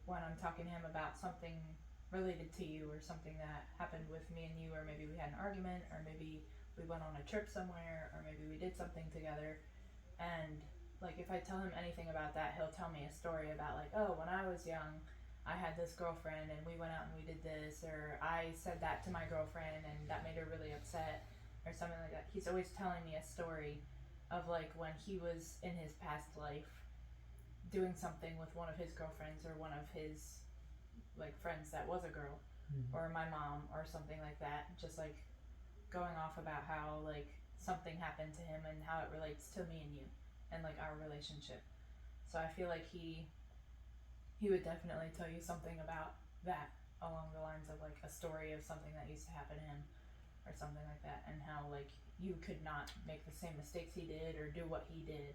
when I'm talking to him about something related to you, or something that happened with me and you, or maybe we had an argument, or maybe we went on a trip somewhere, or maybe we did something together, and like if I tell him anything about that, he'll tell me a story about like, oh, when I was young, I had this girlfriend and we went out and we did this, or I said that to my girlfriend and that made her really upset, or something like that. He's always telling me a story of like when he was in his past life doing something with one of his girlfriends, or one of his like friends that was a girl, or my mom, or something like that, just like going off about how like something happened to him and how it relates to me and you and like our relationship. So I feel like he would definitely tell you something about that, along the lines of like a story of something that used to happen to him or something like that, and how like you could not make the same mistakes he did or do what he did,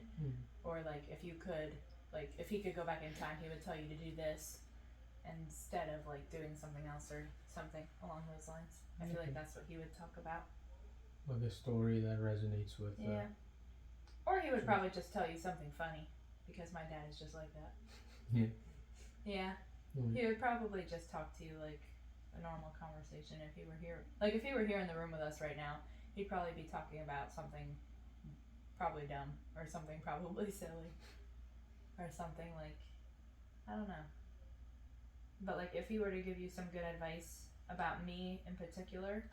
or like if you could, like if he could go back in time, he would tell you to do this instead of like doing something else, or something along those lines. I feel like that's what he would talk about. Like a story that resonates with. Or he would probably just tell you something funny, because my dad is just like that. Yeah. He would probably just talk to you like a normal conversation if he were here. Like if he were here in the room with us right now, he'd probably be talking about something probably dumb, or something probably silly, or something like, I don't know. But like if he were to give you some good advice about me in particular,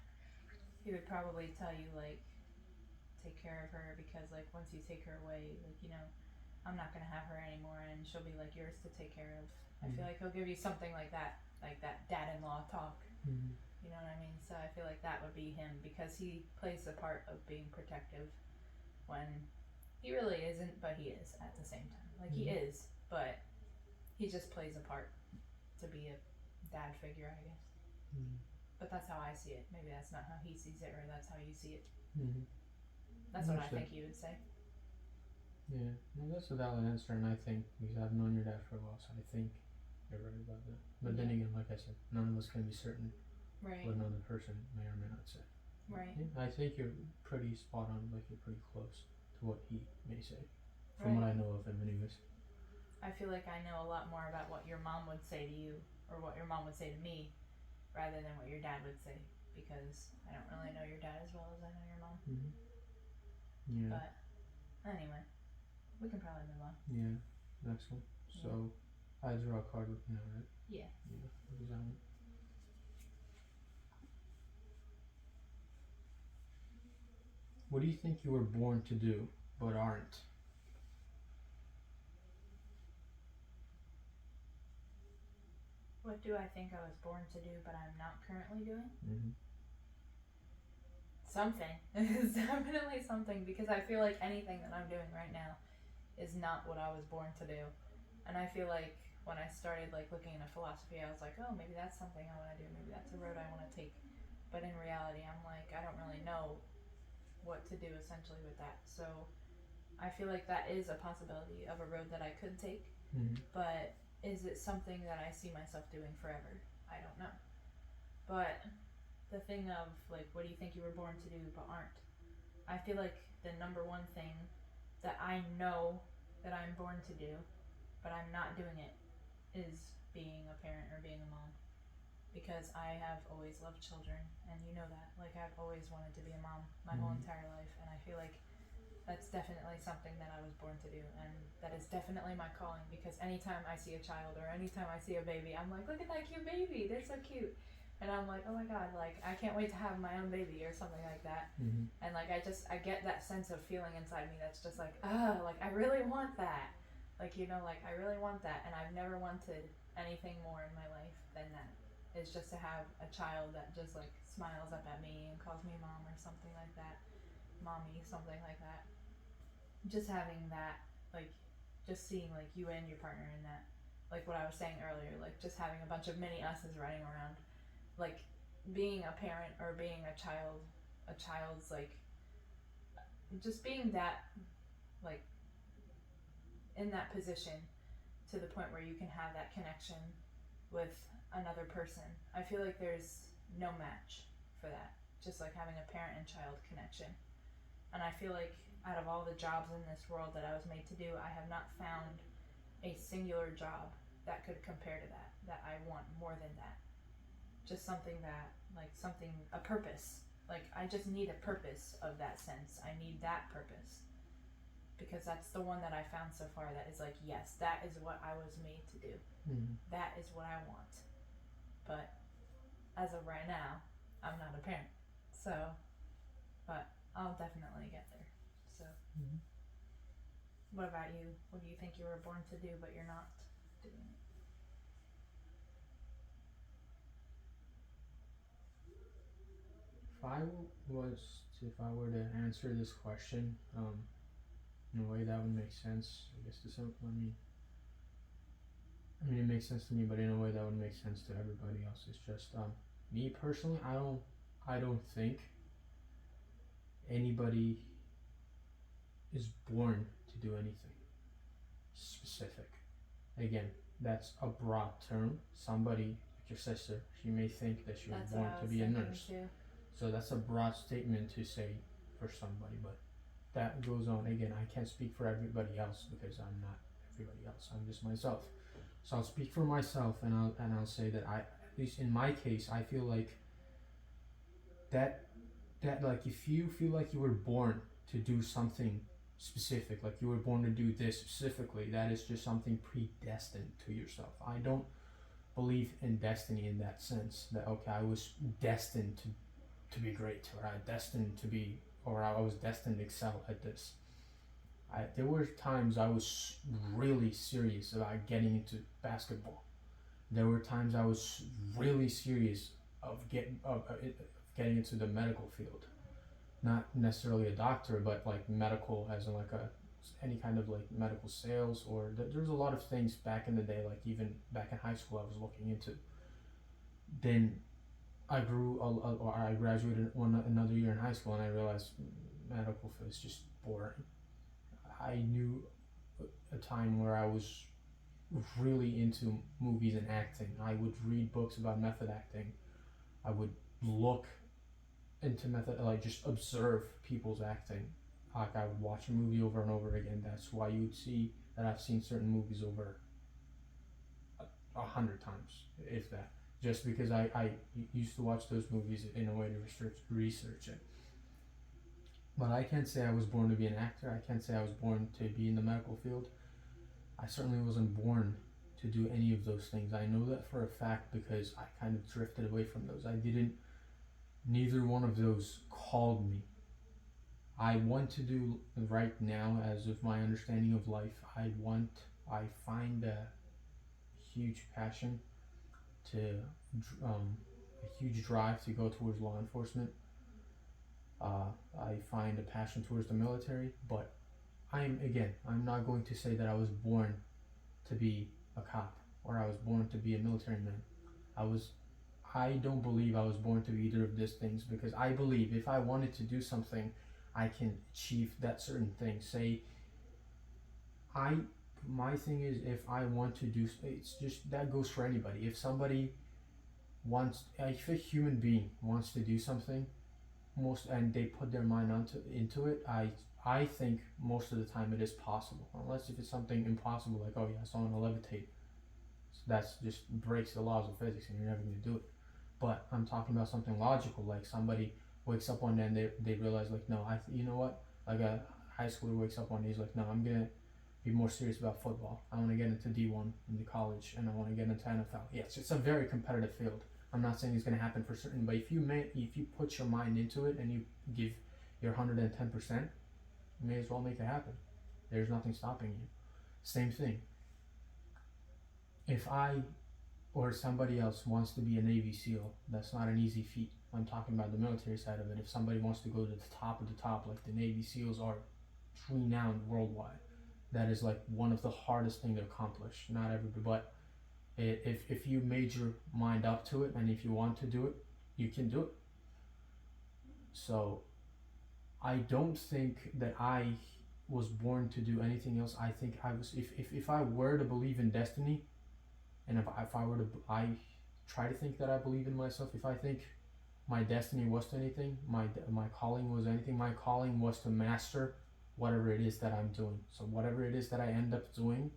he would probably tell you like, take care of her, because like once you take her away, like I'm not gonna have her anymore, and she'll be like yours to take care of. I feel like he'll give you something like that dad-in-law talk. You know what I mean? So I feel like that would be him, because he plays the part of being protective when he really isn't, but he is at the same time. Like he is, but he just plays a part to be a dad figure, I guess. But that's how I see it. Maybe that's not how he sees it, or that's how you see it. That's what I think he would say. Yeah, well, that's a valid answer, and I think, because I've known your dad for a while, so I think you're right about that. But then again, like I said, none of us can be certain what another person may or may not say. Right. Yeah, I think you're pretty spot on. Like you're pretty close to what he may say, from what I know of him, anyways. I feel like I know a lot more about what your mom would say to you or what your mom would say to me rather than what your dad would say, because I don't really know your dad as well as I know your mom. Mm-hmm. Yeah. But anyway, we can probably move on. Yeah. Next one. So, I draw a card now, right? Yeah. Yeah. What is that one? What do you think you were born to do, but aren't? What do I think I was born to do, but I'm not currently doing? Mm-hmm. Something. It's definitely something, because I feel like anything that I'm doing right now is not what I was born to do. And I feel like when I started like looking into philosophy, I was like, oh, maybe that's something I want to do. Maybe that's a road I want to take. But in reality, I'm like, I don't really know what to do essentially with that. So I feel like that is a possibility of a road that I could take. Mm-hmm. But is it something that I see myself doing forever? I don't know. But the thing of like, what do you think you were born to do but aren't? I feel like the number one thing that I know that I'm born to do, but I'm not doing it, is being a parent or being a mom. Because I have always loved children, and you know that. Like, I've always wanted to be a mom my whole entire life, and I feel like that's definitely something that I was born to do, and that is definitely my calling, because anytime I see a child or anytime I see a baby, I'm like, look at that cute baby, they're so cute. And I'm like, oh my god, like, I can't wait to have my own baby or something like that. Mm-hmm. And like, I get that sense of feeling inside me that's just like, oh, like, I really want that. Like, you know, like, I really want that, and I've never wanted anything more in my life than that. Is just to have a child that just like smiles up at me and calls me mom or something like that. Mommy, something like that. Just having that, like, just seeing like you and your partner in that, like what I was saying earlier, like just having a bunch of mini us's running around, like being a parent or being a child's like, just being that, like, in that position to the point where you can have that connection with another person. I feel like there's no match for that. Just like having a parent and child connection. And I feel like out of all the jobs in this world that I was made to do, I have not found a singular job that could compare to that I want more than that. Just something that, like, something, a purpose. Like, I just need a purpose of that sense. I need that purpose. Because that's the one that I found so far that is like, yes, that is what I was made to do. Mm-hmm. That is what I want. But as of right now, I'm not a parent. So, but I'll definitely get there. So, What about you? What do you think you were born to do but you're not doing it? If I were to answer this question, in a way that would make sense, I guess, to some. I mean, it makes sense to me, but in a way that would make sense to everybody else. It's just, me personally, I don't think anybody is born to do anything specific. Again, that's a broad term. Somebody, like your sister, she may think that she was born to be a nurse. Too. So that's a broad statement to say for somebody, but that goes on. Again, I can't speak for everybody else because I'm not everybody else. I'm just myself. So I'll speak for myself, and I'll say that at least in my case, I feel like that like, if you feel like you were born to do something specific, like you were born to do this specifically, that is just something predestined to yourself. I don't believe in destiny in that sense, that okay, I was destined to be great, or I was destined to excel at this. There were times I was really serious about getting into basketball. There were times I was really serious of getting into the medical field. Not necessarily a doctor, but like medical, as in like any kind of like medical sales, or there's a lot of things back in the day, like even back in high school I was looking into. Then I graduated another year in high school, and I realized medical field is just boring. I knew a time where I was really into movies and acting. I would read books about method acting. I would look into method, like just observe people's acting. Like I would watch a movie over and over again. That's why you would see that I've seen certain movies over 100 times, if that. Just because I used to watch those movies in a way to research it. But I can't say I was born to be an actor. I can't say I was born to be in the medical field. I certainly wasn't born to do any of those things. I know that for a fact because I kind of drifted away from those. Neither one of those called me. I want to do right now, as of my understanding of life, I find a huge passion a huge drive to go towards law enforcement. I find a passion towards the military, but I'm not going to say that I was born to be a cop or I was born to be a military man. I don't believe I was born to be either of these things, because I believe if I wanted to do something, I can achieve that certain thing. My thing is, if I want to do, it's just that goes for anybody. If a human being wants to do something, and they put their mind into it, I think most of the time it is possible, unless if it's something impossible, like, oh yeah, someone will levitate. So that's just breaks the laws of physics and you're never going to do it. But I'm talking about something logical, like somebody wakes up one day and they realize, like, no, you know what, like a high schooler wakes up one day, he's like, no, I'm going to be more serious about football. I want to get into D1 in the college and I want to get into NFL. Yes, it's a very competitive field. I'm not saying it's going to happen for certain, but if you put your mind into it and you give your 110%, you may as well make it happen. There's nothing stopping you. Same thing. If I or somebody else wants to be a Navy SEAL, that's not an easy feat. I'm talking about the military side of it. If somebody wants to go to the top of the top, like the Navy SEALs are renowned worldwide, that is like one of the hardest things to accomplish. Not everybody, but if you made your mind up to it and if you want to do it, you can do it. So I don't think that I was born to do anything else. I think I was, if I were to believe in destiny, and if I were to, I try to think that I believe in myself. If I think my destiny was to anything, my calling was anything, my calling was to master whatever it is that I'm doing. So whatever it is that I end up doing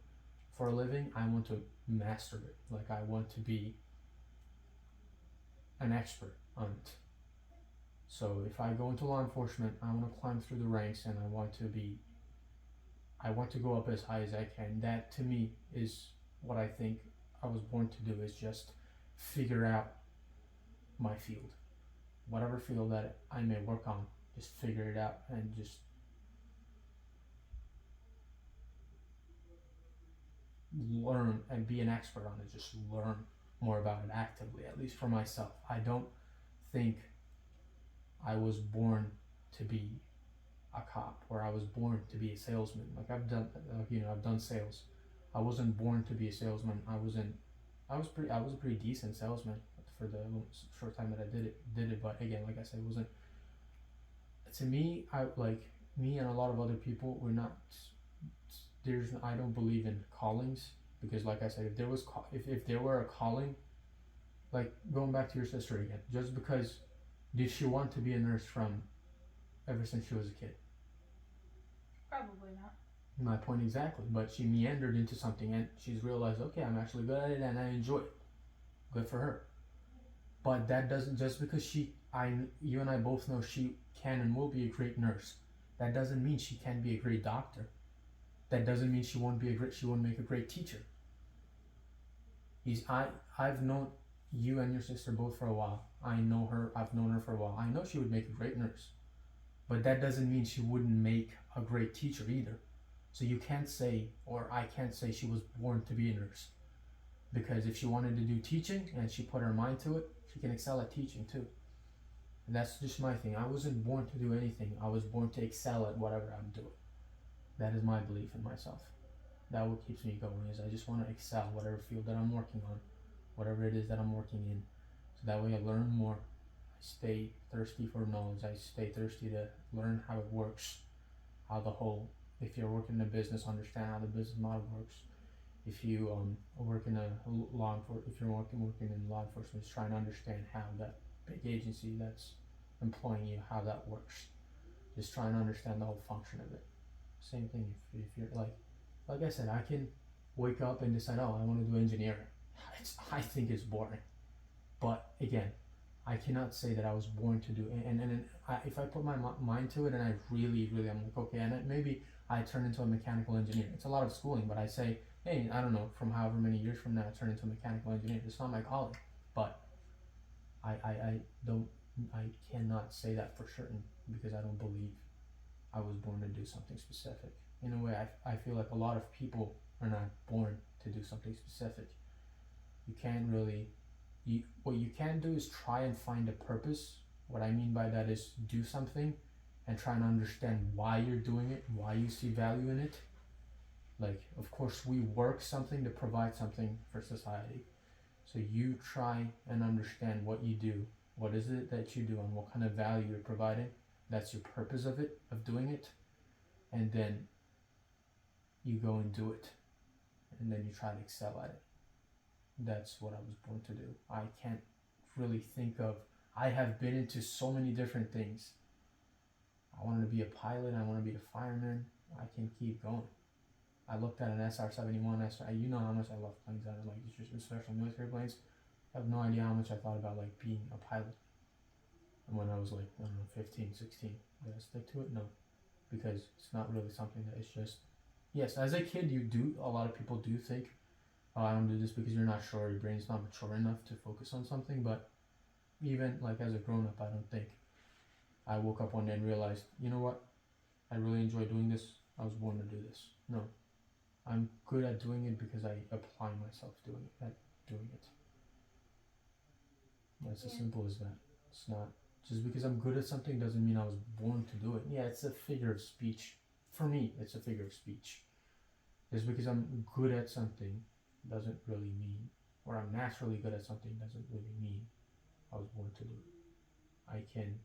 for a living, I want to master it. Like, I want to be an expert on it. So if I go into law enforcement, I want to climb through the ranks and I want to go up as high as I can. That to me is what I think I was born to do, is just figure out my field. Whatever field that I may work on, just figure it out and just learn and be an expert on it. Just learn more about it actively, at least for myself. I don't think I was born to be a cop or I was born to be a salesman. Like I've done sales. I wasn't born to be a salesman. I was a pretty decent salesman for the short time that I did it. But again, like I said, it wasn't, to me, me and a lot of other people, I don't believe in callings, because like I said, if there were a calling, like going back to your sister again, just because, did she want to be a nurse from ever since she was a kid? Probably not. My point exactly. But she meandered into something and she's realized, okay, I'm actually good at it and I enjoy it. Good for her. But that doesn't, just because you and I both know she can and will be a great nurse, that doesn't mean she can be a great doctor. That doesn't mean she won't make a great teacher. I've known you and your sister both for a while. I've known her for a while. I know she would make a great nurse. But that doesn't mean she wouldn't make a great teacher either. So you can't say, or I can't say, she was born to be a nurse. Because if she wanted to do teaching and she put her mind to it, she can excel at teaching too. And that's just my thing. I wasn't born to do anything. I was born to excel at whatever I'm doing. That is my belief in myself. That what keeps me going, is I just want to excel whatever field that I'm working on, whatever it is that I'm working in. So that way I learn more. I stay thirsty for knowledge. I stay thirsty to learn how it works, if you're working in a business, understand how the business model works. If you work in if you're working in law enforcement, just trying to understand how that big agency that's employing you, how that works. Just trying to understand the whole function of it. Same thing if you're like I said, I can wake up and decide, oh, I want to do engineering. I think it's boring. But again, I cannot say that I was born to do it. And if I put my mind to it and I really, I'm like, okay, and maybe I turn into a mechanical engineer. It's a lot of schooling, but I say, hey, I don't know, from however many years from now, I turn into a mechanical engineer. It's not my calling. But I don't, I cannot say that for certain because I don't believe I was born to do something specific. In a way, I feel like a lot of people are not born to do something specific. You can't really, what you can do is try and find a purpose. What I mean by that is do something and try and understand why you're doing it, why you see value in it. Like, of course, we work something to provide something for society. So you try and understand what you do, what is it that you do, and what kind of value you're providing. That's your purpose of it, of doing it. And then you go and do it. And then you try to excel at it. That's what I was born to do. I can't really think of, I have been into so many different things. I wanted to be a pilot, I want to be a fireman. I can keep going. I looked at an SR-71, you know how much I love planes, I like especially military planes. I have no idea how much I thought about like being a pilot. And when I was like, I don't know, 15, 16, did I stick to it? No, because it's not really something that is just, yes, as a kid a lot of people do think, oh, I don't do this because you're not sure, your brain's not mature enough to focus on something. But even like as a grown-up, I don't think I woke up one day and realized, you know what, I really enjoy doing this, I was born to do this. No, I'm good at doing it because I apply myself doing it. That's as simple as that. It's not just because I'm good at something doesn't mean I was born to do it. Yeah, it's a figure of speech. For me, it's a figure of speech. Just because I'm good at something doesn't really mean, or I'm naturally good at something doesn't really mean I was born to do it. I can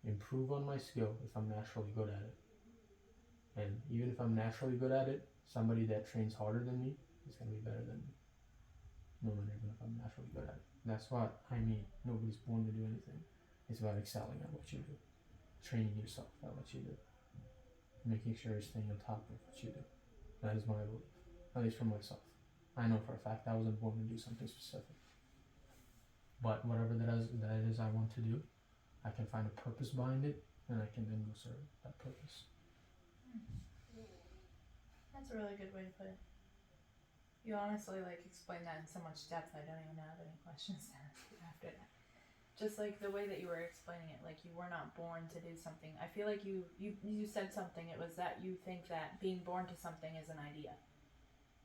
improve on my skill if I'm naturally good at it. And even if I'm naturally good at it, somebody that trains harder than me is going to be better than me. No matter even if I'm naturally good at it. That's what I mean. Nobody's born to do anything. It's about excelling at what you do. Training yourself at what you do. Making sure you're staying on top of what you do. That is my belief. At least for myself. I know for a fact I wasn't born to do something specific. But whatever that is I want to do, I can find a purpose behind it, and I can then go serve that purpose. That's a really good way to put it. You honestly explain that in so much depth, I don't even have any questions to ask you after that. Just like the way that you were explaining it, like you were not born to do something. I feel like you said something, it was that you think that being born to something is an idea.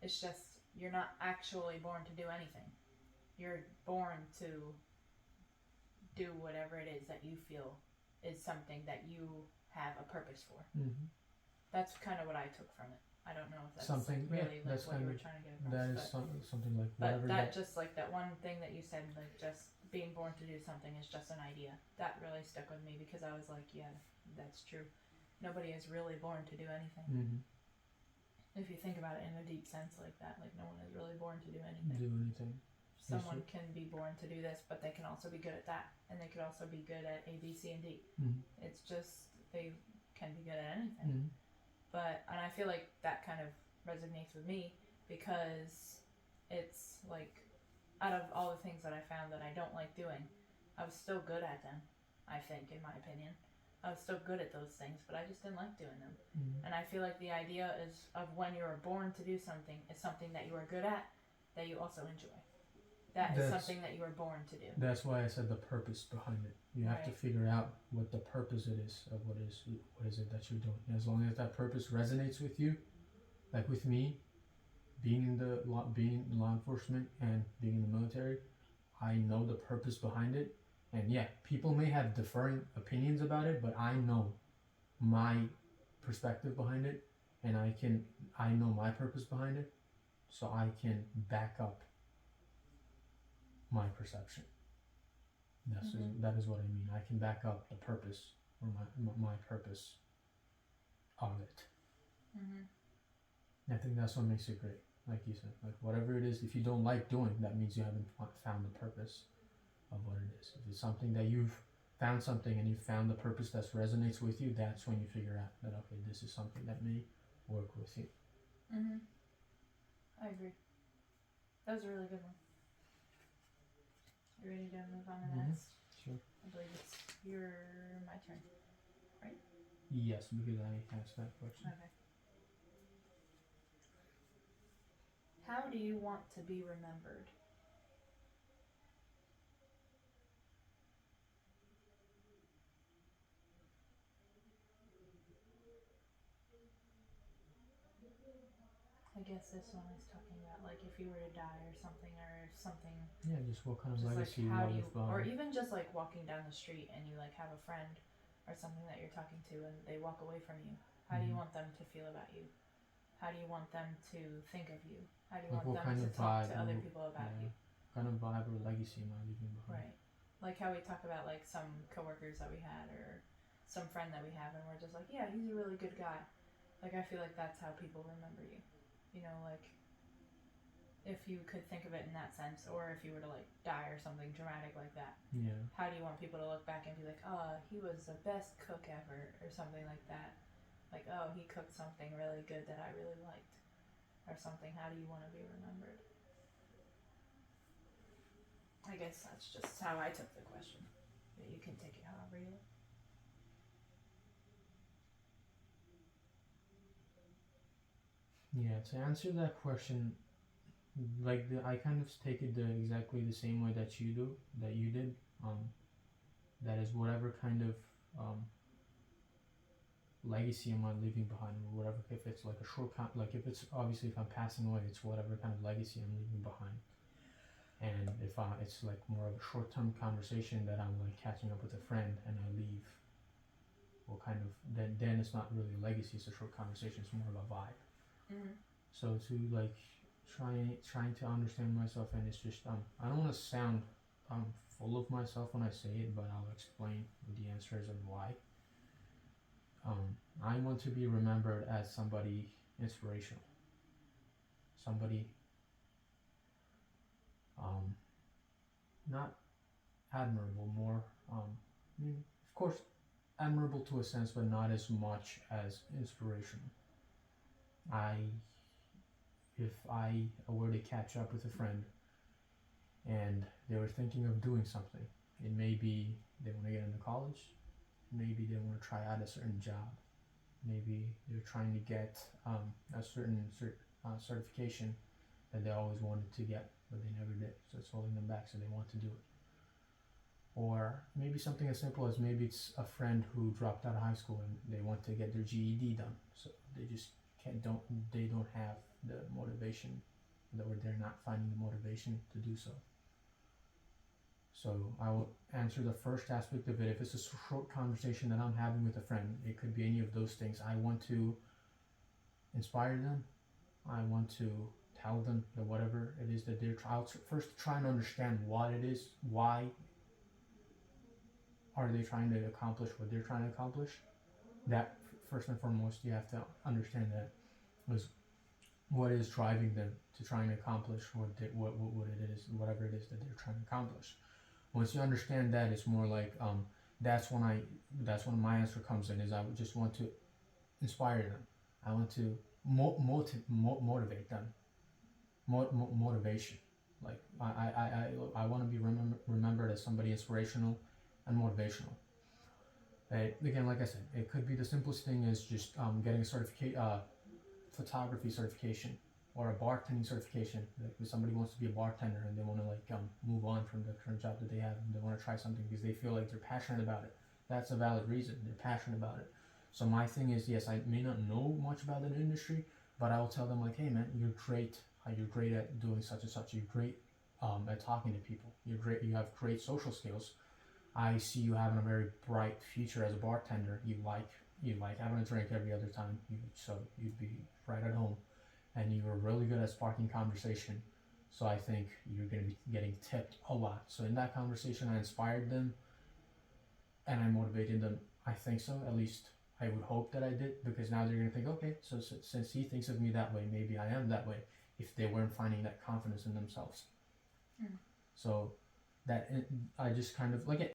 It's just, you're not actually born to do anything. You're born to do whatever it is that you feel is something that you have a purpose for. Mm-hmm. That's kind of what I took from it. I don't know if that's something, really that's what you were trying to get across. That is something like whatever. But that just like that one thing that you said, like just being born to do something is just an idea. That really stuck with me because I was like, yeah, that's true. Nobody is really born to do anything. Mm-hmm. If you think about it in a deep sense like that, like no one is really born to do anything. Someone can be born to do this, but they can also be good at that, and they could also be good at A, B, C, and D. Mm-hmm. It's just they can be good at anything. Mm-hmm. But, and I feel like that kind of resonates with me because it's like, out of all the things that I found that I don't like doing, I was still good at them, I think, in my opinion. I was still good at those things, but I just didn't like doing them. Mm-hmm. And I feel like the idea is of when you are born to do something is something that you are good at, that you also enjoy. That's something that you were born to do. That's why I said the purpose behind it. You have to figure out what the purpose it is of what is it that you're doing. As long as that purpose resonates with you, like with me, being in law enforcement and being in the military, I know the purpose behind it. And yeah, people may have differing opinions about it, but I know my perspective behind it, and I know my purpose behind it, so I can back up my perception. That is what I mean. I can back up the purpose or my purpose of it. Mm-hmm. I think that's what makes it great. Like you said, like whatever it is, if you don't like doing, that means you haven't found the purpose of what it is. If it's something that you've found something and you found the purpose that resonates with you, that's when you figure out that, okay, this is something that may work with you. Mhm. I agree. That was a really good one. You ready to move on to the next? Sure. I believe it's my turn. Yes, because I asked that question. Okay. How do you want to be remembered? I guess this one is talking about like if you were to die or something, or if something. Yeah, just what kind of Just legacy like how do you you, want to or even just like walking down the street and you like have a friend or something that you're talking to and they walk away from you. How do you want them to feel about you? How do you want them to think of you? How do you like want what them kind to of talk vibe to other people about yeah, you? kind of vibe or legacy am I leaving behind? Right. Like how we talk about like some coworkers that we had or some friend that we have and we're just like, yeah, he's a really good guy. Like I feel like that's how people remember you. You know, like if you could think of it in that sense, or if you were to like die or something dramatic like that. Yeah. How do you want people to look back and be like, oh, he was the best cook ever, or something like that? Like, oh, he cooked something really good that I really liked, or something. How do you want to be remembered? I guess that's just how I took the question. But you can take it however you like. Yeah, to answer that question, like I kind of take it exactly the same way that you did. That is whatever kind of legacy am I leaving behind, or whatever. If it's like a short, like if it's obviously if I'm passing away, it's whatever kind of legacy I'm leaving behind. And if it's like more of a short-term conversation that I'm like catching up with a friend and I leave, what kind of then it's not really a legacy. It's a short conversation. It's more of a vibe. Mm-hmm. So to like trying to understand myself, and it's just I don't want to sound full of myself when I say it, but I'll explain what the answer is and why. I want to be remembered as somebody inspirational, somebody not admirable, more I mean, of course admirable to a sense, but not as much as inspirational. If I were to catch up with a friend and they were thinking of doing something, it may be they want to get into college, maybe they want to try out a certain job, maybe they're trying to get a certain certification that they always wanted to get but they never did, so it's holding them back, so they want to do it. Or maybe something as simple as maybe it's a friend who dropped out of high school and they want to get their GED done, so they just don't have the motivation, or they're not finding the motivation to do so. So I will answer the first aspect of it. If it's a short conversation that I'm having with a friend, it could be any of those things. I want to inspire them. I want to tell them that whatever it is that they're first try and understand what it is. Why are they trying to accomplish what they're trying to accomplish? That first and foremost, you have to understand that was what is driving them to try and accomplish what it is, whatever it is that they're trying to accomplish. Once you understand that, it's more like that's when my answer comes in. Is I would just want to inspire them. I want to motivate them. Motivation. Like I want to be remembered as somebody inspirational and motivational. Again, like I said, it could be the simplest thing is just getting a photography certification or a bartending certification. Like if somebody wants to be a bartender and they want to like move on from the current job that they have and they want to try something because they feel like they're passionate about it. That's a valid reason. They're passionate about it. So my thing is, yes, I may not know much about that industry, but I will tell them like, hey man, you're great. You're great at doing such and such. You're great at talking to people. You're great. You have great social skills. I see you having a very bright future as a bartender. You like having a drink every other time. So you'd be right at home, and you were really good at sparking conversation. So I think you're going to be getting tipped a lot. So in that conversation, I inspired them, and I motivated them. I think so. At least I would hope that I did, because now they're going to think, okay, so since he thinks of me that way, maybe I am that way. If they weren't finding that confidence in themselves. So that I just kind of like it.